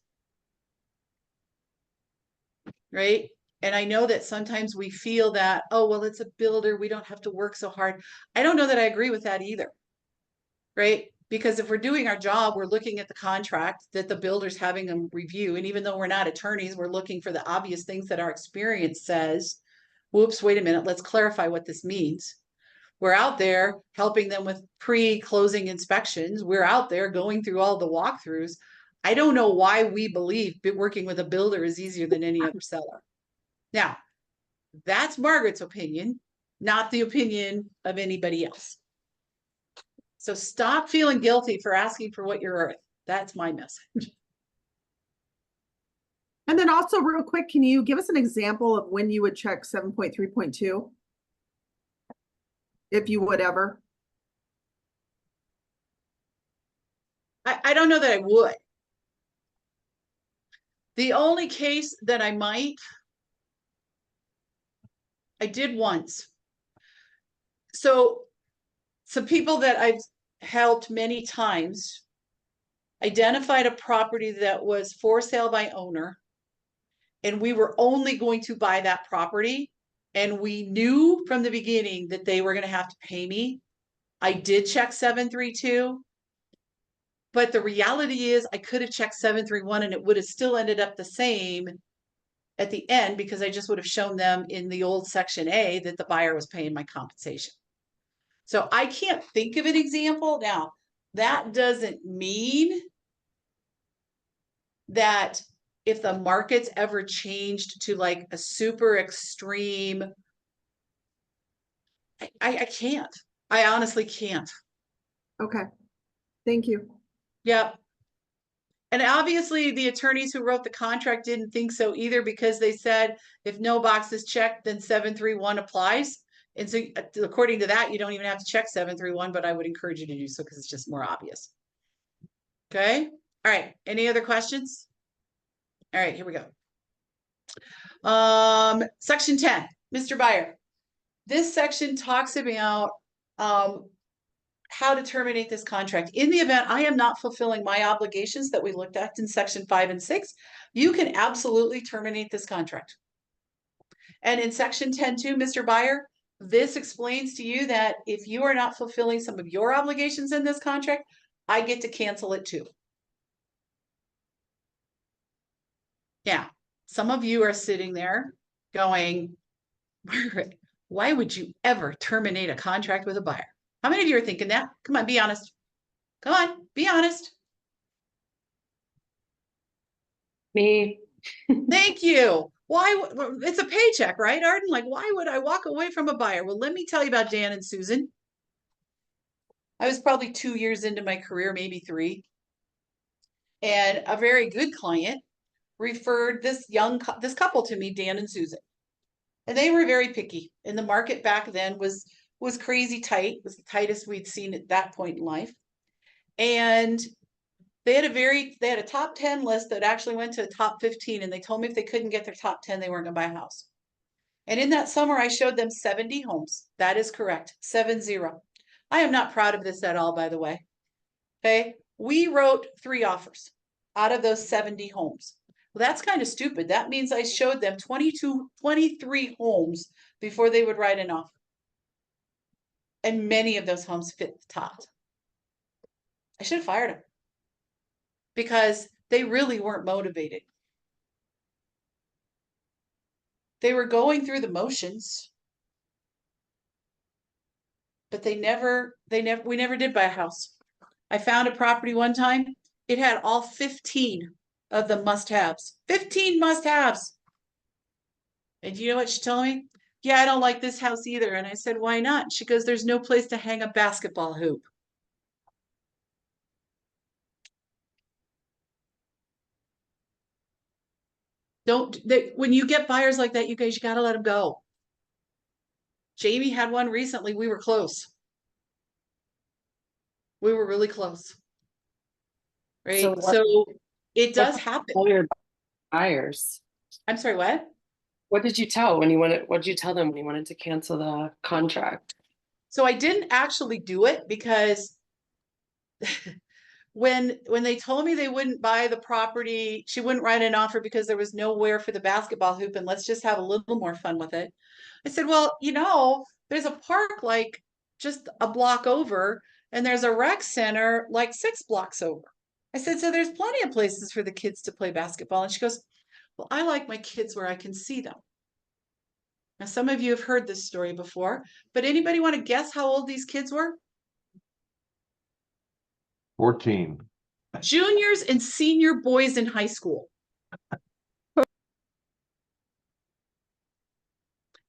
Right? And I know that sometimes we feel that, oh, well, it's a builder, we don't have to work so hard. I don't know that I agree with that either. Right? Because if we're doing our job, we're looking at the contract that the builder's having them review. And even though we're not attorneys, we're looking for the obvious things that our experience says. Whoops, wait a minute, let's clarify what this means. We're out there helping them with pre-closing inspections. We're out there going through all the walkthroughs. I don't know why we believe working with a builder is easier than any other seller. Now, that's Margaret's opinion, not the opinion of anybody else. So stop feeling guilty for asking for what you're worth. That's my message. And then also real quick, can you give us an example of when you would check 7.3.2? If you would ever. I don't know that I would. The only case that I might, I did once. So some people that I've helped many times identified a property that was for sale by owner, and we were only going to buy that property, and we knew from the beginning that they were going to have to pay me. I did check 732, but the reality is I could have checked 731 and it would have still ended up the same at the end, because I just would have shown them in the old section A that the buyer was paying my compensation. So I can't think of an example. Now, that doesn't mean that if the market's ever changed to like a super extreme, I can't. I honestly can't. Okay. Thank you. Yep. And obviously the attorneys who wrote the contract didn't think so either, because they said if no box is checked, then 731 applies. And so according to that, you don't even have to check 731, but I would encourage you to do so because it's just more obvious. Okay. All right. Any other questions? All right, here we go. Section 10, Mr. Buyer. This section talks about how to terminate this contract. In the event I am not fulfilling my obligations that we looked at in section 5 and 6, you can absolutely terminate this contract. And in section 10.2, Mr. Buyer, this explains to you that if you are not fulfilling some of your obligations in this contract, I get to cancel it too. Yeah, some of you are sitting there going, Margaret, why would you ever terminate a contract with a buyer? How many of you are thinking that? Come on, be honest. Come on, be honest. Me. Thank you. Why? It's a paycheck, right, Arden? Like, why would I walk away from a buyer? Well, let me tell you about Dan and Susan. I was probably 2 years into my career, maybe 3. And a very good client referred this couple to me, Dan and Susan. And they were very picky. And the market back then was crazy tight. It was the tightest we'd seen at that point in life. And they had a top 10 list that actually went to the top 15. And they told me if they couldn't get their top 10, they weren't going to buy a house. And in that summer, I showed them 70 homes. That is correct. 70. I am not proud of this at all, by the way. Okay. We wrote 3 offers out of those 70 homes. Well, that's kind of stupid. That means I showed them 23 homes before they would write an offer. And many of those homes fit the top. I should have fired them because they really weren't motivated. They were going through the motions, but we never did buy a house. I found a property one time. It had all 15 of the must-haves. 15 must-haves. And you know what she told me? Yeah, I don't like this house either. And I said, why not? She goes, there's no place to hang a basketball hoop. When you get buyers like that, you guys, you got to let them go. Jamie had one recently. We were close. We were really close. Right. So it does happen. All your buyers. I'm sorry, what? What did you tell what did you tell them when you wanted to cancel the contract? So I didn't actually do it because when they told me they wouldn't buy the property, she wouldn't write an offer because there was nowhere for the basketball hoop, and let's just have a little more fun with it. I said, well, there's a park like just a block over, and there's a rec center like 6 blocks over. I said, so there's plenty of places for the kids to play basketball. And she goes, well, I like my kids where I can see them. Now, some of you have heard this story before, but anybody want to guess how old these kids were? 14. Juniors and senior boys in high school.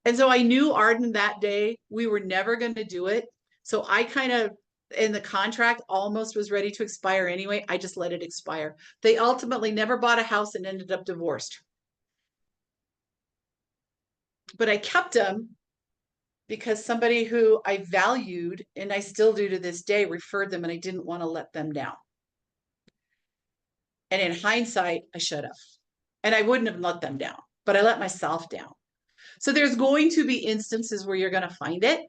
And so I knew Arden that day, we were never going to do it. So I kind of, in the contract, almost was ready to expire anyway. I just let it expire. They ultimately never bought a house and ended up divorced. but I kept them because somebody who I valued, and I still do to this day, referred them, and I didn't want to let them down. And in hindsight, I should have. And I wouldn't have let them down, but I let myself down. So there's going to be instances where you're going to find it.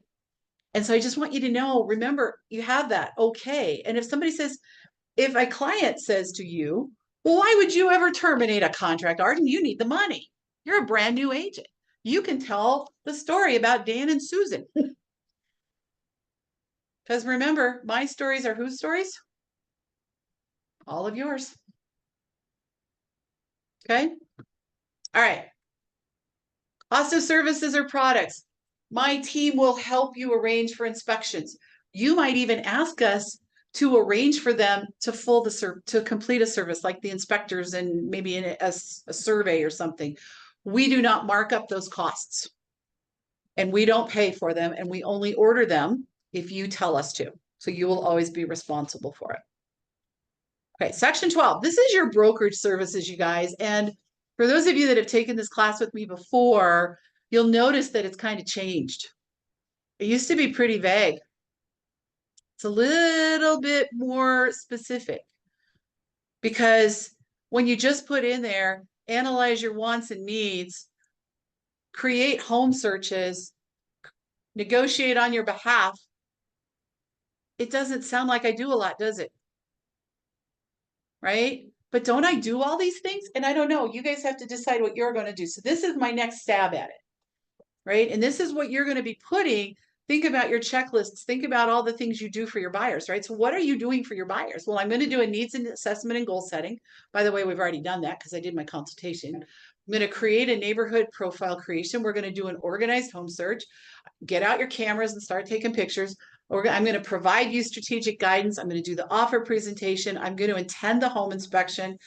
And so I just want you to know, remember, you have that. Okay. And if somebody says, if a client says to you, well, why would you ever terminate a contract, Arden? You need the money. You're a brand new agent. You can tell the story about Dan and Susan. Because remember, my stories are whose stories? All of yours. Okay. All right. Cost of services or products. My team will help you arrange for inspections. You might even ask us to arrange for them to complete a service like the inspectors and maybe in a survey or something. We do not mark up those costs. And we don't pay for them, and we only order them if you tell us to. So you will always be responsible for it. Okay, section 12. This is your brokerage services, you guys. And for those of you that have taken this class with me before, you'll notice that it's kind of changed. It used to be pretty vague. It's a little bit more specific because when you just put in there, analyze your wants and needs, create home searches, negotiate on your behalf, it doesn't sound like I do a lot, does it? Right? But don't I do all these things? And I don't know. You guys have to decide what you're going to do. So this is my next stab at it. Right? And this is what you're going to be putting. Think about your checklists. Think about all the things you do for your buyers, right? So what are you doing for your buyers? Well, I'm going to do a needs assessment and goal setting. By the way, we've already done that because I did my consultation. I'm going to create a neighborhood profile creation. We're going to do an organized home search. Get out your cameras and start taking pictures. I'm going to provide you strategic guidance. I'm going to do the offer presentation. I'm going to attend the home inspection.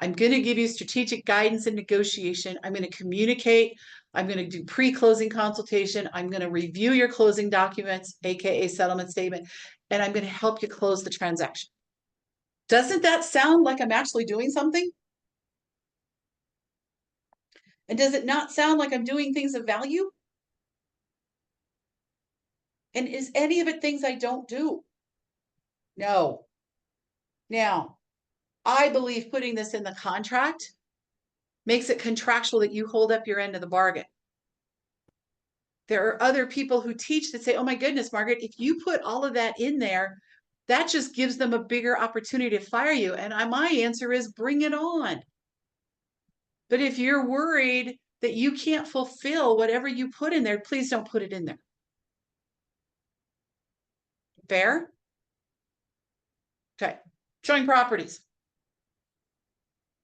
I'm going to give you strategic guidance and negotiation. I'm going to communicate. I'm going to do pre-closing consultation. I'm going to review your closing documents, AKA settlement statement, and I'm going to help you close the transaction. Doesn't that sound like I'm actually doing something? And does it not sound like I'm doing things of value? And is any of it things I don't do? No. Now, I believe putting this in the contract makes it contractual that you hold up your end of the bargain. There are other people who teach that say, oh my goodness, Margaret, if you put all of that in there, that just gives them a bigger opportunity to fire you. And my answer is bring it on. But if you're worried that you can't fulfill whatever you put in there, please don't put it in there. Fair? Okay. Showing properties.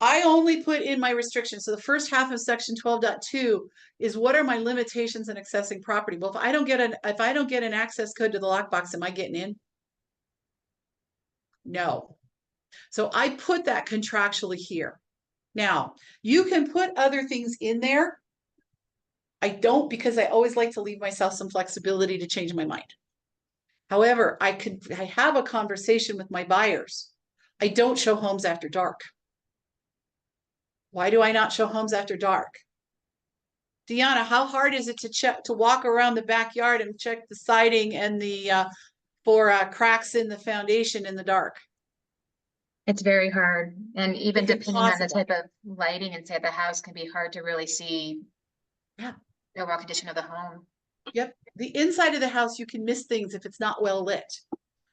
I only put in my restrictions. So the first half of section 12.2 is what are my limitations in accessing property? Well, if I don't get an access code to the lockbox, am I getting in? No. So I put that contractually here. Now, you can put other things in there. I don't, because I always like to leave myself some flexibility to change my mind. However, I have a conversation with my buyers. I don't show homes after dark. Why do I not show homes after dark? Deanna, how hard is it to walk around the backyard and check the siding and for cracks in the foundation in the dark? It's very hard. And even It's depending on the impossible. type of lighting inside the house can be hard to really see Yeah. the overall condition of the home. Yep. The inside of the house, you can miss things if it's not well lit.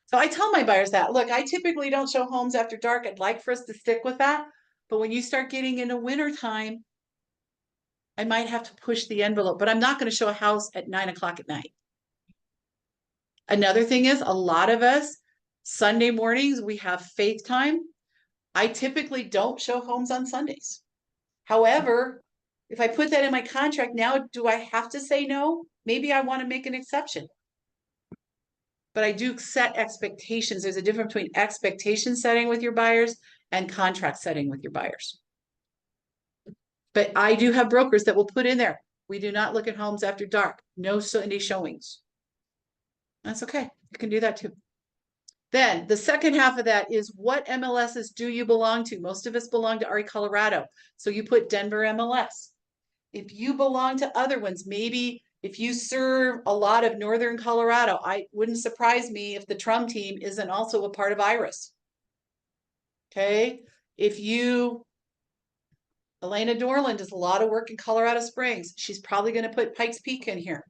So I tell my buyers that, look, I typically don't show homes after dark. I'd like for us to stick with that. But when you start getting into winter time, I might have to push the envelope, but I'm not going to show a house at 9 o'clock at night. Another thing is a lot of us, Sunday mornings, we have faith time. I typically don't show homes on Sundays. However, if I put that in my contract now, do I have to say no? Maybe I want to make an exception. But I do set expectations. There's a difference between expectation setting with your buyers and contract setting with your buyers. But I do have brokers that will put in there, we do not look at homes after dark. No Sunday showings. That's okay. You can do that too. Then the second half of that is what MLSs do you belong to? Most of us belong to RE Colorado. So you put Denver MLS. If you belong to other ones, maybe if you serve a lot of Northern Colorado, I wouldn't surprise me if the Trum team isn't also a part of Iris. Okay, if you, Elena Dorland does a lot of work in Colorado Springs. She's probably going to put Pikes Peak in here.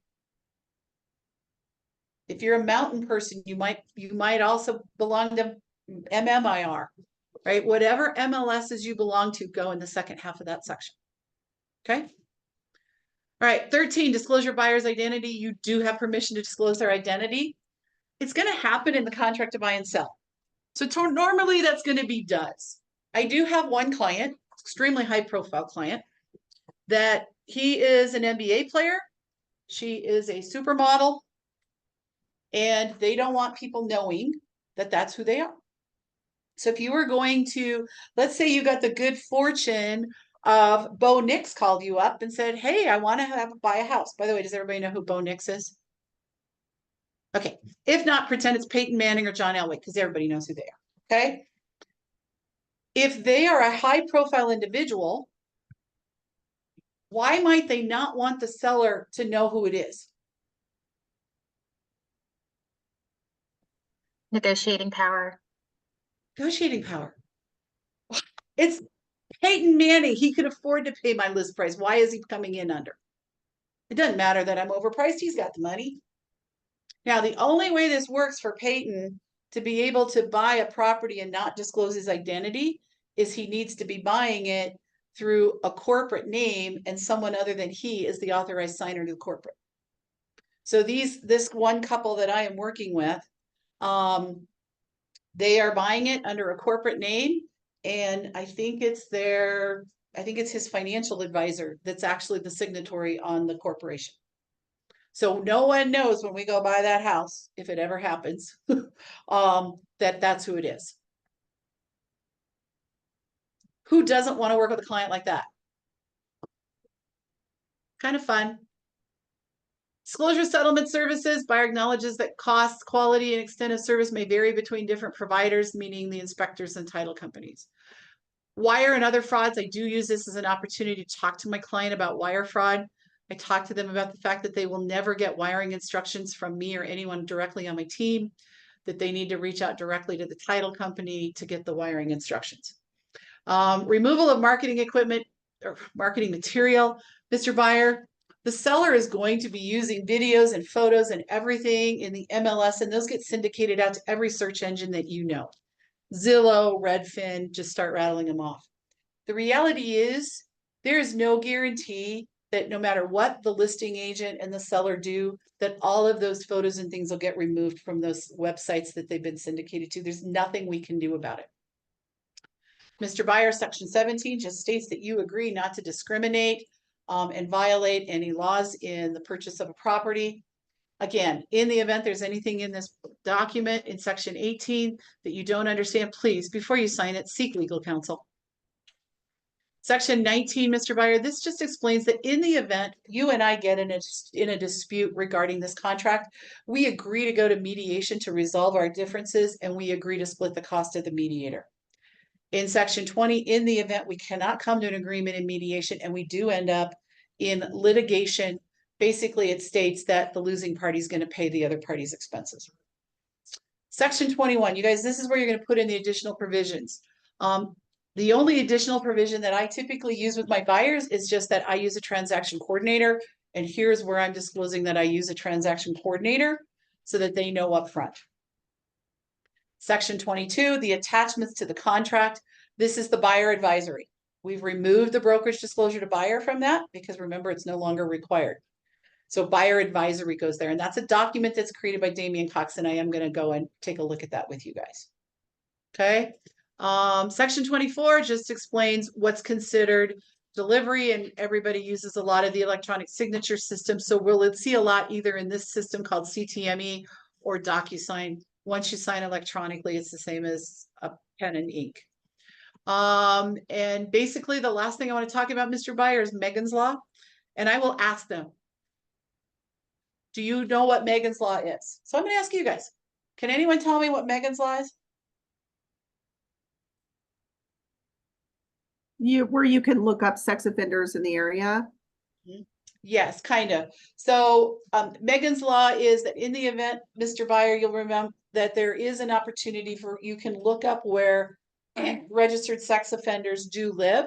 If you're a mountain person, you might also belong to MMIR, right? Whatever MLSs you belong to go in the second half of that section. Okay. All right, 13, disclosure buyer's identity. You do have permission to disclose their identity. It's going to happen in the contract to buy and sell. So normally that's going to be does. I do have one client, extremely high profile client, that he is an NBA player. She is a supermodel, and they don't want people knowing that that's who they are. So if you were going to, let's say you got the good fortune of Bo Nix called you up and said, hey, I want to buy a house. By the way, does everybody know who Bo Nix is? Okay. If not, pretend it's Peyton Manning or John Elway, because everybody knows who they are. Okay. If they are a high profile individual, why might they not want the seller to know who it is? Negotiating power. Negotiating power. It's Peyton Manning. He could afford to pay my list price. Why is he coming in under? It doesn't matter that I'm overpriced. He's got the money. Now, the only way this works for Peyton to be able to buy a property and not disclose his identity is he needs to be buying it through a corporate name, and someone other than he is the authorized signer to the corporate. So this one couple that I am working with, they are buying it under a corporate name, and I think it's his financial advisor that's actually the signatory on the corporation. So no one knows when we go buy that house, if it ever happens, that's who it is. Who doesn't want to work with a client like that? Kind of fun. Disclosure settlement services. Buyer acknowledges that costs, quality, and extent of service may vary between different providers, meaning the inspectors and title companies. Wire and other frauds. I do use this as an opportunity to talk to my client about wire fraud. I talk to them about the fact that they will never get wiring instructions from me or anyone directly on my team, that they need to reach out directly to the title company to get the wiring instructions. Removal of marketing equipment or marketing material. Mr. Buyer, the seller is going to be using videos and photos and everything in the MLS, and those get syndicated out to every search engine that you know. Zillow, Redfin, just start rattling them off. The reality is there is no guarantee that no matter what the listing agent and the seller do, that all of those photos and things will get removed from those websites that they've been syndicated to. There's nothing we can do about it. Mr. Buyer, Section 17 just states that you agree not to discriminate and violate any laws in the purchase of a property. Again, in the event there's anything in this document in Section 18 that you don't understand, please, before you sign it, seek legal counsel. Section 19, Mr. Buyer, this just explains that in the event you and I get in a dispute regarding this contract, we agree to go to mediation to resolve our differences, and we agree to split the cost of the mediator. In Section 20, in the event we cannot come to an agreement in mediation and we do end up in litigation, basically it states that the losing party is going to pay the other party's expenses. Section 21, you guys, this is where you're going to put in the additional provisions. The only additional provision that I typically use with my buyers is just that I use a transaction coordinator, and here's where I'm disclosing that I use a transaction coordinator so that they know upfront. Section 22, the attachments to the contract. This is the buyer advisory. We've removed the brokerage disclosure to buyer from that because remember, it's no longer required. So buyer advisory goes there, and that's a document that's created by Damian Cox, and I am going to go and take a look at that with you guys. Okay. Section 24 just explains what's considered delivery, and everybody uses a lot of the electronic signature system. So we'll see a lot either in this system called CTME or DocuSign. Once you sign electronically, it's the same as a pen and ink. And basically the last thing I want to talk about, Mr. Buyer, is Megan's Law. And I will ask them, do you know what Megan's Law is? So I'm going to ask you guys, can anyone tell me what Megan's Law is? Where you can look up sex offenders in the area. Yes, kind of. So Megan's law is that in the event, Mr. Buyer, you'll remember that there is an opportunity for, you can look up where registered sex offenders do live.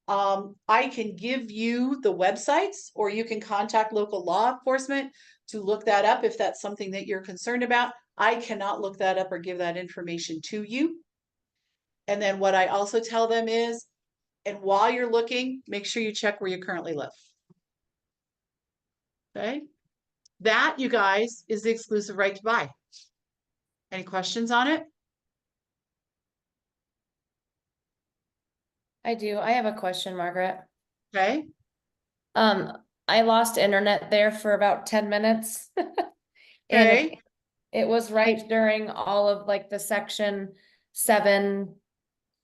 I can give you the websites, or you can contact local law enforcement to look that up if that's something that you're concerned about. I cannot look that up or give that information to you. And then what I also tell them is, and while you're looking, make sure you check where you currently live. Okay, that, you guys, is the exclusive right to buy. Any questions on it? I do. I have a question, Margaret. Okay, I lost internet there for about 10 minutes. And okay, it was right during all of like the section 7,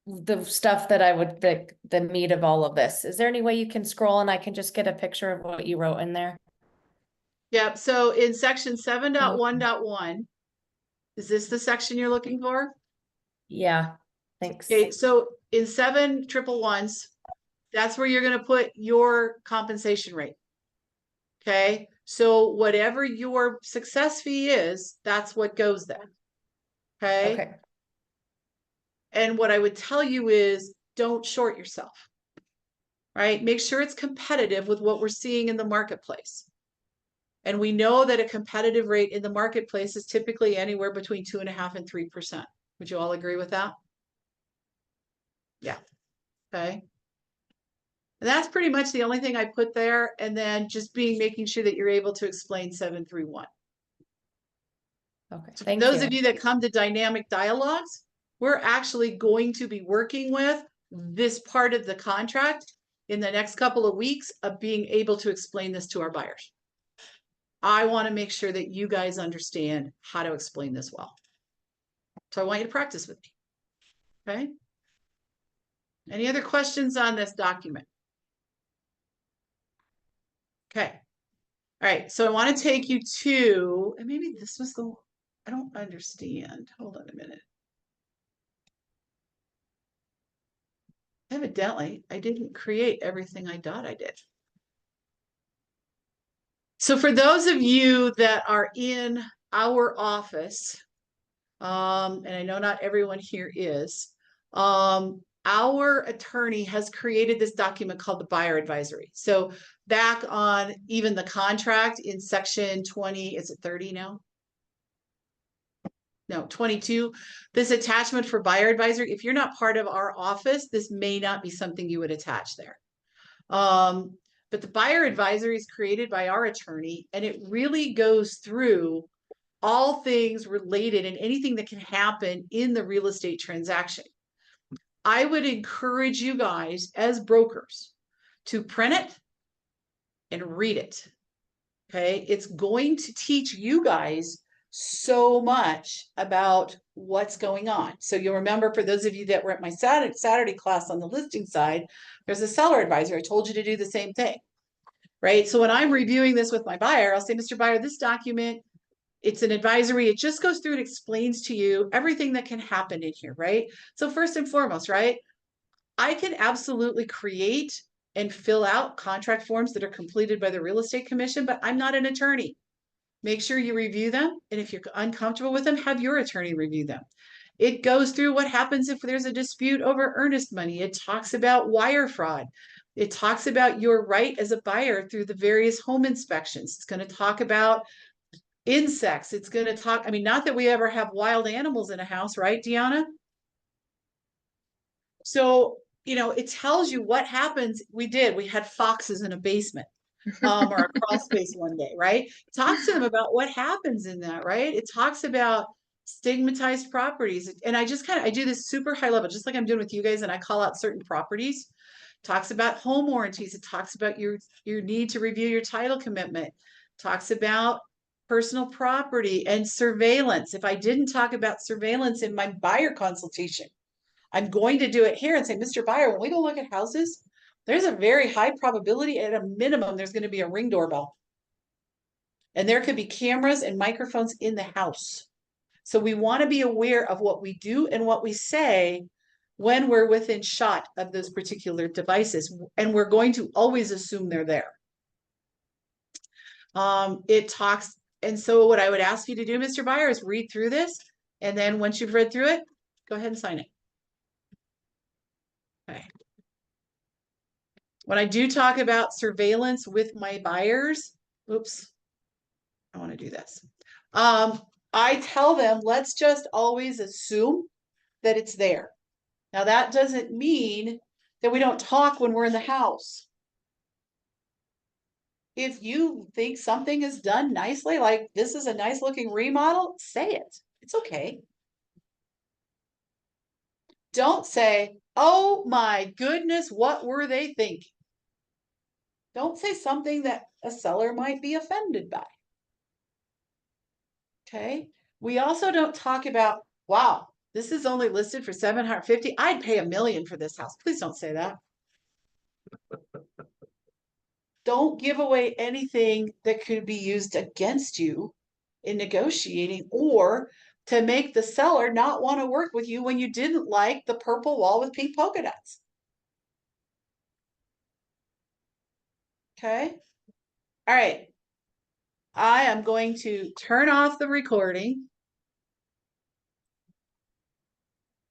the stuff that I would, the meat of all of this. Is there any way you can scroll and I can just get a picture of what you wrote in there? yep. So in section 7.1.1, is this the section you're looking for? Yeah, thanks. Okay, so in 7.1.1s, that's where you're gonna put your compensation rate. Okay, so whatever your success fee is, that's what goes there. Okay, Okay, and what I would tell you is, don't short yourself. Right, make sure it's competitive with what we're seeing in the marketplace. And we know that a competitive rate in the marketplace is typically anywhere between 2.5% and 3%. Would you all agree with that? Yeah. Okay. And that's pretty much the only thing I put there. And then just making sure that you're able to explain 7.3.1. okay, So for thank those you. of you that come to dynamic dialogues, we're actually going to be working with this part of the contract in the next couple of weeks of being able to explain this to our buyers. I want to make sure that you guys understand how to explain this well. So I want you to practice with me. Okay. Any other questions on this document? Okay. All right. So I want to take you to, and maybe this was the, I don't understand. Hold on a minute. Evidently, I didn't create everything I thought I did. So for those of you that are in our office, and I know not everyone here is, our attorney has created this document called the buyer advisory. So back on even the contract in section 20, is it 30 now? No, 22, this attachment for buyer advisory, if you're not part of our office, this may not be something you would attach there. But the buyer advisory is created by our attorney, and it really goes through all things related and anything that can happen in the real estate transaction. I would encourage you guys as brokers to print it and read it. Okay, it's going to teach you guys so much about what's going on. So you'll remember, for those of you that were at my Saturday class on the listing side, there's a seller advisor. I told you to do the same thing, right? So when I'm reviewing this with my buyer, I'll say, Mr. Buyer, this document, it's an advisory. It just goes through and explains to you everything that can happen in here, right? So first and foremost, right, I can absolutely create and fill out contract forms that are completed by the real estate commission, but I'm not an attorney. Make sure you review them. And if you're uncomfortable with them, have your attorney review them. It goes through what happens if there's a dispute over earnest money. It talks about wire fraud. It talks about your right as a buyer through the various home inspections. It's going to talk about insects. It's going to talk, I mean, not that we ever have wild animals in a house, right, Deanna? So, you know, it tells you what happens. We had foxes in a basement. Or a crawl space one day, right? It talks to them about what happens in that, right? It talks about stigmatized properties. And I just I do this super high level, just like I'm doing with you guys, and I call out certain properties. It talks about home warranties. It talks about your need to review your title commitment. It talks about personal property and surveillance. If I didn't talk about surveillance in my buyer consultation, I'm going to do it here and say, Mr. Buyer, when we go look at houses, there's a very high probability, at a minimum, there's going to be a Ring doorbell. And there could be cameras and microphones in the house. So we want to be aware of what we do and what we say when we're within shot of those particular devices. And we're going to always assume they're there. It talks, and so what I would ask you to do, Mr. Buyer, is read through this, and then once you've read through it, go ahead and sign it. Okay. When I do talk about surveillance with my buyers, oops, I want to do this. I tell them, let's just always assume that it's there. Now, that doesn't mean that we don't talk when we're in the house. If you think something is done nicely, like this is a nice looking remodel, say it. It's okay. Don't say, oh my goodness, what were they thinking? Don't say something that a seller might be offended by. Okay. We also don't talk about, wow, this is only listed for 750. I'd pay $1 million for this house. Please don't say that. Don't give away anything that could be used against you in negotiating or to make the seller not want to work with you when you didn't like the purple wall with pink polka dots. Okay. All right. I am going to turn off the recording.